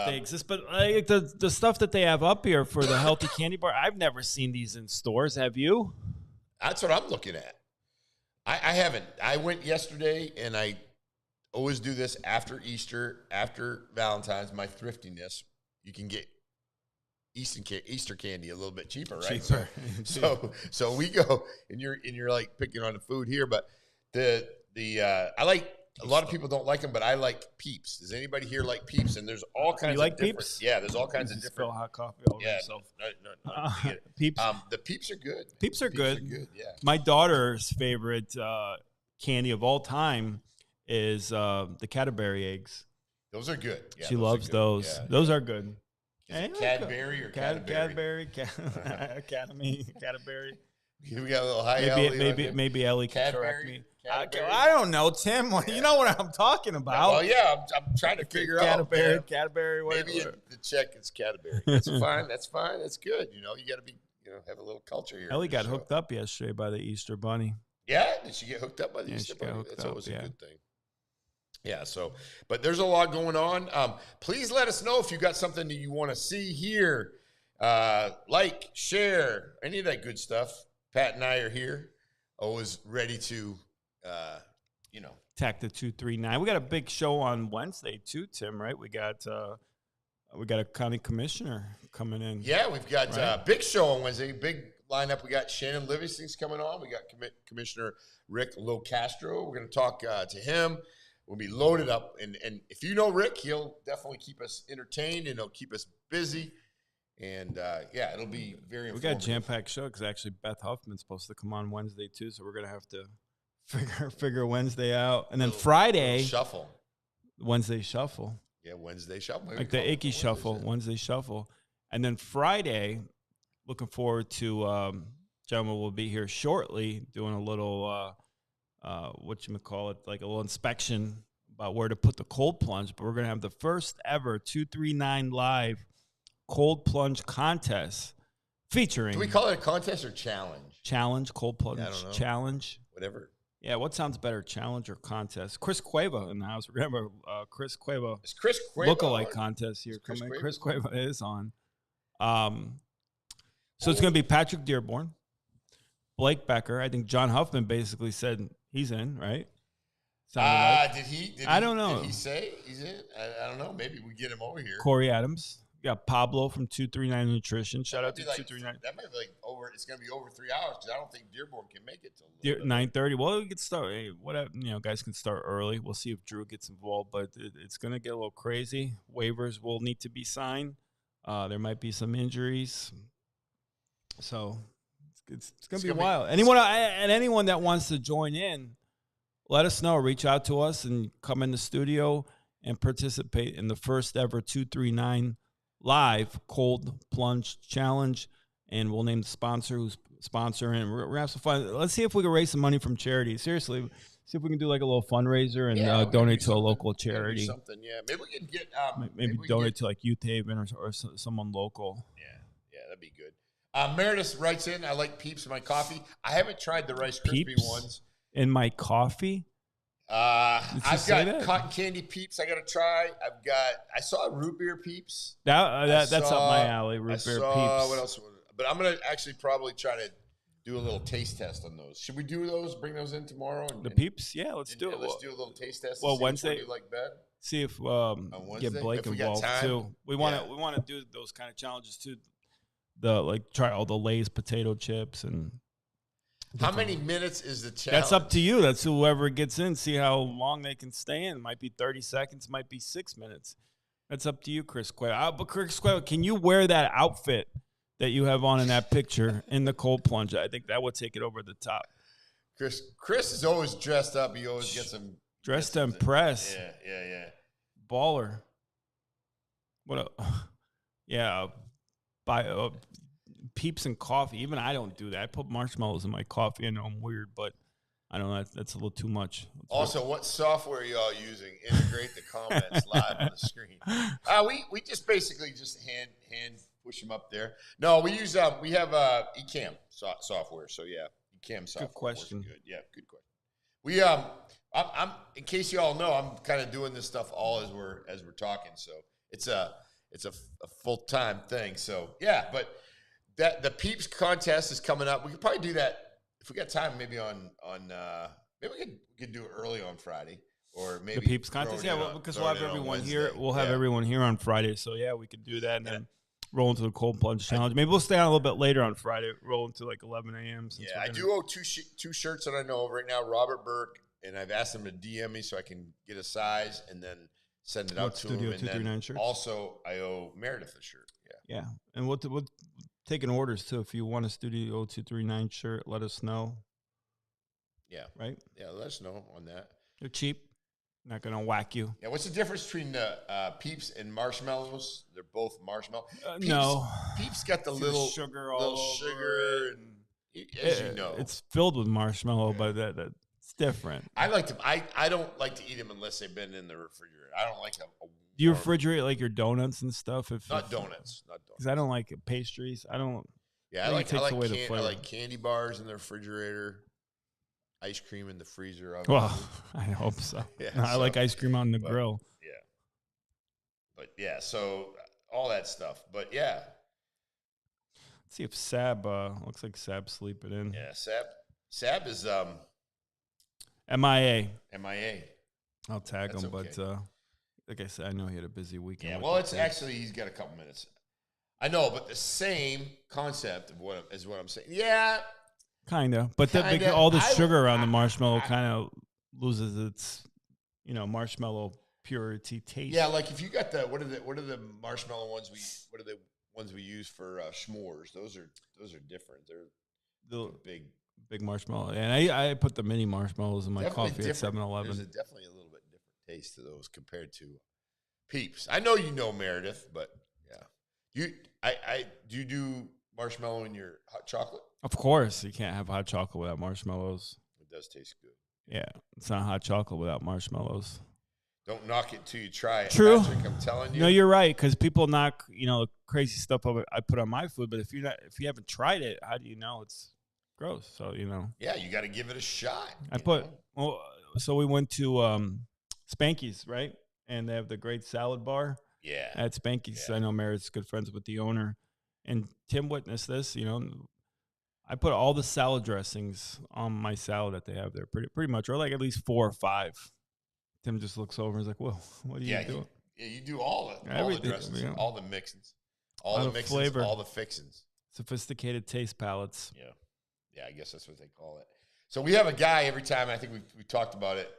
They exist, but like the stuff that they have up here for the healthy candy bar, I've never seen these in stores. Have you? That's what I'm looking at. I haven't. I went yesterday, and I always do this after Easter, after Valentine's. My thriftiness, you can get Easter candy a little bit cheaper, right? Cheaper. So we go, and you're like picking on the food here, but the I like. A lot of people don't like them, but I like Peeps. Does anybody here like Peeps? And there's all kinds. You like of different, Peeps? Yeah, there's all kinds of Just different. spill hot coffee over Yeah, yourself. no, get it. Peeps. The Peeps are good. Peeps are good. Yeah. My daughter's favorite candy of all time is the Cadbury eggs. Those are good. Yeah, She those are loves good. those. Yeah. Those are good. Is it Cadbury or Cadbury? Academy, Cadbury. We got a little high Ellie. Maybe Ellie can correct Cadbury? me. Cadbury? I don't know, Tim. You know what I'm talking about. Well, yeah, I'm trying to figure out. Cadbury, Yeah. Cadbury. Maybe in the check it's Cadbury. That's fine. That's fine. That's good. You know, you got to be, have a little culture here. Ellie got hooked up yesterday by the Easter Bunny. Yeah, did she get hooked up by the Yeah, Easter she got Bunny? hooked That's up, always a yeah. good thing. Yeah, but there's a lot going on. Please let us know if you got something that you want to see here. Like, share, any of that good stuff. Pat and I are here, always ready to, Tack the 239. We got a big show on Wednesday too, Tim. Right? We got a county commissioner coming in. Yeah, we've got Right. big show on Wednesday. Big lineup. We got Shannon Livingston's coming on. We got Commissioner Rick Locastro. We're going to talk to him. We'll be loaded up. And if you know Rick, he'll definitely keep us entertained and he'll keep us busy. And it'll be very We got a informative. jam-packed show because actually Beth Huffman's supposed to come on Wednesday too, so we're gonna have to figure Wednesday out, and then Friday Shuffle. Wednesday shuffle, Yeah, Wednesday shuffle. Maybe like call the it Icky shuffle, Wednesday shuffle, and then Friday. Looking forward to gentlemen will be here shortly doing a little whatchamacallit, like a little inspection about where to put the cold plunge. But we're gonna have the first ever 239 live cold plunge contest featuring Do we call it a contest or challenge? cold plunge I don't know. challenge. Whatever. Yeah, what sounds better, challenge or contest? Chris Cueva in the house. Remember, Chris Cueva It's Chris Cueva. lookalike contest here Is Chris coming. Cueva Chris on? Cueva is on. So it's going to be Patrick Dearborn, Blake Becker. I think John Huffman basically said he's in, right? Sounded like. Did he? I don't know. Did he say he's in? I don't know. Maybe we get him over here. Corey Adams. We got Pablo from 239 Nutrition. Shout out That'd to be like- 239. That might be like over. It's going to be over 3 hours because I don't think Dearborn can make it till 9:30. Well, we could start. Hey, whatever. Guys can start early. We'll see if Drew gets involved, but it's going to get a little crazy. Waivers will need to be signed. There might be some injuries, so it's going to be wild. Anyone that wants to join in, let us know. Reach out to us and come in the studio and participate in the first ever 239 live cold plunge challenge. and we'll name the sponsor who's sponsoring. We're gonna have some fun. Let's see if we can raise some money from charity. Seriously, see if we can do like a little fundraiser and Yeah, we're gonna donate do to a something. local We're gonna do charity. something, yeah. Maybe we can get Maybe we can donate get- to like Youth Haven or someone local. Yeah, that'd be good. Meredith writes in, I like Peeps in my coffee. I haven't tried the Rice Krispie Peeps? ones. In my coffee. I've say got that? cotton candy Peeps. I got to try. I saw root beer Peeps. That's up saw- my alley. I Root beer saw, Peeps. what else? But I'm gonna actually probably try to do a little taste test on those. Should we do those? Bring those in tomorrow? The Peeps? Yeah, let's and- do it. and let's do a little taste test. and Well, see which one Wednesday- you like better. See if Wednesday, get Blake if we got involved time. too. We want to do those kind of challenges too. Try all the Lay's potato chips and How many minutes is the challenge? that's up to you. That's whoever gets in. See how long they can stay in. Might be 30 seconds. Might be 6 minutes. That's up to you, Chris Quayle. But Chris Quayle, can you wear that outfit that you have on in that picture in the cold plunge? I think that would take it over the top. Chris is always dressed up. He always gets them Dressed to impress. Yeah. Baller. What a yeah. Buy Peeps and coffee. Even I don't do that. I put marshmallows in my coffee. I know I'm weird, but I don't know. That's a little too much. Also, what software are y'all using? Integrate the comments live on the screen. We just basically just hand push them up there. No, we use we have Ecamm software. So yeah, Ecamm software. Good question. Works good. Yeah, good question. We I'm in case you all know, I'm kind of doing this stuff all as we're talking. So it's a full-time thing. So yeah, but that the Peeps contest is coming up. We could probably do that if we got time. Maybe on maybe we could do it early on Friday, or maybe The Peeps throw contest. it Yeah, in well, on- because throw we'll it have in on everyone here. Wednesday. We'll have Yeah. everyone here on Friday. So yeah, we could do that and then roll into the cold plunge challenge. Maybe we'll stay on a little bit later on Friday. Roll into like 11 a.m. since Yeah, we're I gonna- do owe two shirts that I know of right now. Robert Burke, and I've asked him to DM me so I can get a size and then send it out What, to Studio him. And 239 then shirts? also, I owe Meredith a shirt. Yeah. Yeah, and we'll taking orders too. If you want a Studio 239 shirt, let us know. Yeah. Right? Yeah, let us know on that. They're cheap. Not gonna whack you. Yeah, what's the difference between the Peeps and marshmallows? They're both marshmallow. Peeps, no. Peeps got the See the little sugar all little over sugar, it. and as you know, It's filled with marshmallow, but that's different. I like to. I don't like to eat them unless they've been in the refrigerator. I don't like a Do you warm- refrigerate like your donuts and stuff? Not donuts. Not donuts. Because I don't like pastries. I don't. Yeah, I think it takes away the I flavor. like candy bars in the refrigerator, ice cream in the freezer. Well, obviously. I hope so. Yeah, I like so- ice cream on the but- grill. Yeah. But yeah, so all that stuff. But yeah, Let's see if Sab looks like Sab's sleeping in. yeah. Sab is MIA. MIA. I'll tag That's him, but okay. like I said, I know he had a busy weekend. Yeah. with Well, the it's kids. actually he's got a couple minutes. I know, but the same concept of what I'm saying. Yeah. Kind of, but Kinda. all the I- sugar around the I- marshmallow I- kind of loses its, marshmallow purity taste. Yeah, like if you got the what are the marshmallow ones we use for s'mores? Those are different. They're the big marshmallow, and I put the mini marshmallows in my definitely coffee at different. 7-Eleven. There's definitely a little bit different taste to those compared to Peeps. I know you know Meredith, but yeah, do you do marshmallow in your hot chocolate? Of course, you can't have hot chocolate without marshmallows. It does taste good. Yeah, it's not hot chocolate without marshmallows. Don't knock it till you try it. True. Patrick, I'm telling you. No, you're right, because people knock crazy stuff I put on my food, but if you haven't tried it, how do you know it's gross? So Yeah, you got to give it a shot. So we went to Spanky's, right? And they have the great salad bar Yeah. at Spanky's. I know Meredith's good friends with the owner, and Tim witnessed this. I put all the salad dressings on my salad that they have there, pretty much, or like at least 4 or 5. Tim just looks over and is like, "Whoa, what are you doing?" You do all the Everything, dressings, yeah. all the mixins, all All the the mixins, flavor. all the fixins. Sophisticated taste palettes. Yeah, I guess that's what they call it. So we have a guy every time. I think we talked about it.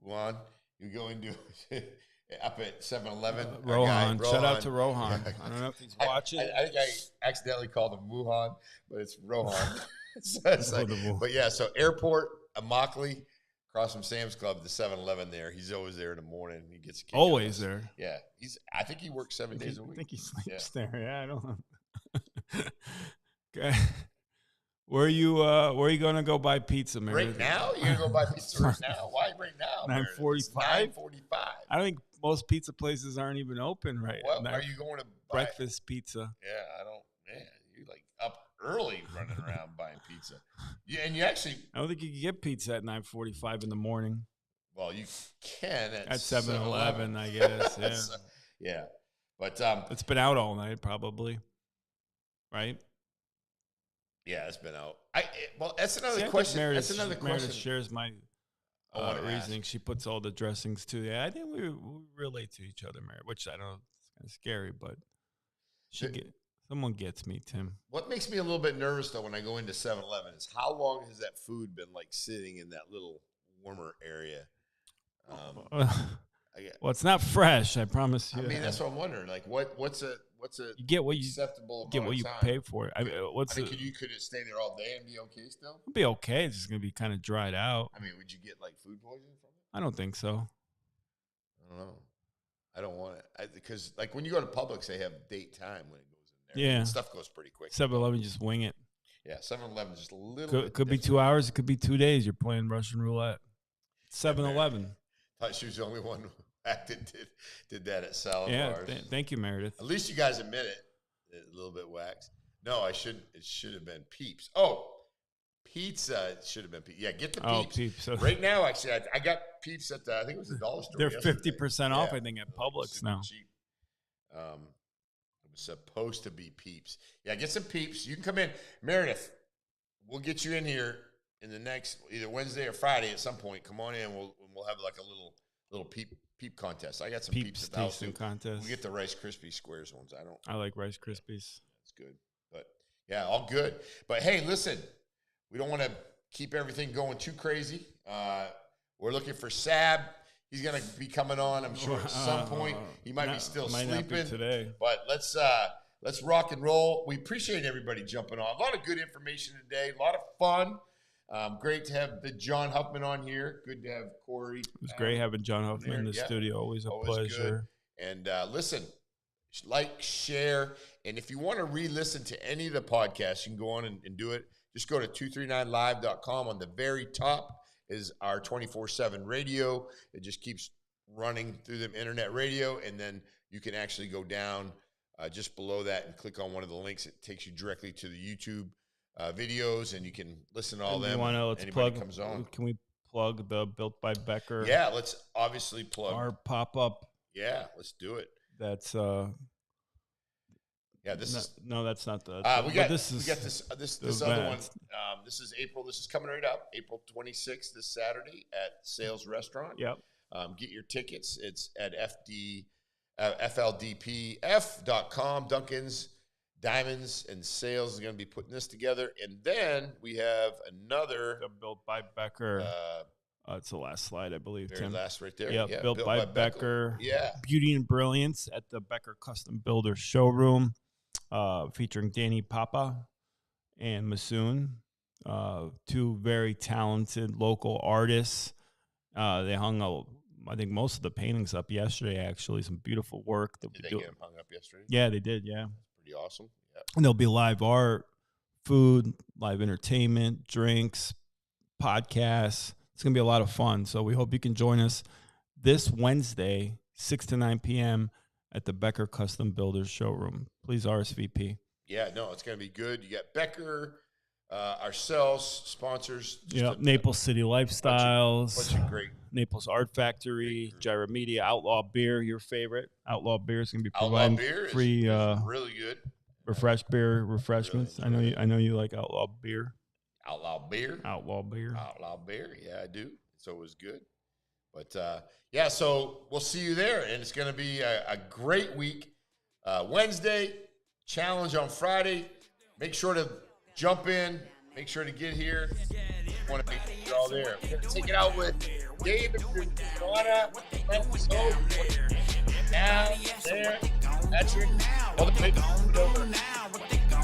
Juan, you go into up at 7-Eleven. Rohan. Shout out to Rohan. Yeah. I don't know if he's watching. I think I accidentally called him Wuhan, but it's Rohan. So it's like, but yeah, so airport, Immokalee, across from Sam's Club, the 7-Eleven there. He's always there in the morning. He gets a kick out of Always us. there. Yeah, I think he works 7 days a I week. think he sleeps Yeah. there. Yeah, I don't know. Okay. Where are you gonna go buy pizza, man? Right now? You're going to go buy pizza right now? Why right now? 9:45? 9:45. I think most pizza places aren't even open right What now. are you going to buy? Breakfast pizza. Yeah, man, you like up early running around buying pizza. Yeah, and you actually, I don't think you can get pizza at 9:45 in the morning. well, you can at, At 7-Eleven, I guess. Yeah. So, yeah. But It's been out all night, probably. Right? yeah, it's been out. Well, that's See, I another think question. Meredith, That's another Meredith question. shares my I wanna ask. reasoning. She puts all the dressings too. Yeah, I think we relate to each other, Meredith, which I know it's kind of scary, but someone gets me, Tim. What makes me a little bit nervous though when I go into 7-Eleven is how long has that food been like sitting in that little warmer area? Well, it's not fresh, I promise you. I mean, that's what I'm wondering. Like, what's a you get what you acceptable get amount what of you time? pay for it. I mean, Could it stay there all day and be okay still? it'll be okay. It's just gonna be kind of dried out. I mean, would you get like food poisoning from it? I don't think so. I don't know. I don't want it because like when you go to Publix, they have date time when it goes in there. Yeah. And stuff goes pretty quick. 7-Eleven, just wing it. Yeah, 7-Eleven is just a little bit Could be different. 2 hours. It could be 2 days. You're playing Russian roulette. 7-Eleven. Thought she was the only one who did that at salad Yeah. bars. Thank you, Meredith. At least you guys admit it. A little bit waxed. No, I shouldn't. It should have been Peeps. Oh, pizza. It should have been Peeps. Yeah, get the Oh, Peeps. Peeps. Right now, actually, I got Peeps at I think it was the dollar store. They're yesterday. 50% off, Yeah, I think, at it was Publix super now. Cheap. It was supposed to be Peeps. Yeah, get some Peeps. You can come in, Meredith. We'll get you in here in the next either Wednesday or Friday at some point. Come on in. We'll have like a little peep contest. I got some Peeps at the house. tasting contest. We get the Rice Krispie Squares ones. I like Rice Krispies. That's good. But yeah, all good. But hey, listen, we don't want to keep everything going too crazy. We're looking for Sab. He's gonna be coming on, I'm sure, at some point. He might be still might not be sleeping today. But let's rock and roll. We appreciate everybody jumping on. A lot of good information today. A lot of fun. Great to have the John Huffman on here. Good to have Corey. It was great having John Huffman in the Yeah. studio. Always a Always pleasure. good. And listen, like, share, and if you want to re-listen to any of the podcasts, you can go on and do it. Just go to 239live.com. On the very top is our 24/7 radio. It just keeps running through the internet radio, and then you can actually go down just below that and click on one of the links. It takes you directly to the YouTube videos, and you can listen to all them. Let's Anybody plug. comes on. Can we plug the Built by Becker? Yeah, let's obviously plug. Our pop-up. Yeah, let's do it. That's Yeah, this is. no, that's not the. We got this this other one. This is April. This is coming right up, April 26th, this Saturday at Sales Restaurant. Yep. Get your tickets. It's at FLDPF.com. Duncan's Diamonds and Sales is going to be putting this together, and then we have another. The Built by Becker. It's the last slide, I believe. Very Tim. last right there. Yep, Yeah, Built by Becker. Yeah. Beauty and Brilliance at the Becker Custom Builder Showroom, featuring Danny Papa and Masoon, two very talented local artists. They hung out, I think, most of the paintings up yesterday, actually. Some beautiful work. Did they get them hung up yesterday? Yeah, they did, yeah. Pretty awesome. Yeah. And there'll be live art, food, live entertainment, drinks, podcasts. It's going to be a lot of fun. So we hope you can join us this Wednesday, 6 to 9 p.m. at the Becker Custom Builders Showroom. Please RSVP. Yeah, no, it's going to be good. You got Becker, ourselves, sponsors. Yeah, Naples City Lifestyles. Bunch of great. Naples Art Factory, Gyra Media, Outlaw Beer, your favorite. Outlaw Beer is going to be Outlaw providing Beer free is really good. refreshments. Really I know you like Outlaw Beer. Outlaw Beer. Outlaw Beer. Outlaw Beer. Yeah, I do. So it was good. But yeah, so we'll see you there, and it's going to be a great week. Wednesday, challenge on Friday. Make sure to jump in. Make sure to get here. Want to make sure you're all there. We're going to take it out with David Donna. Now, there, that's it. I'm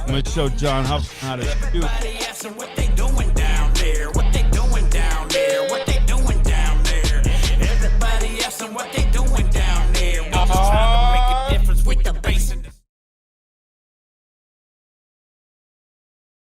going to show John Huffman how to shoot.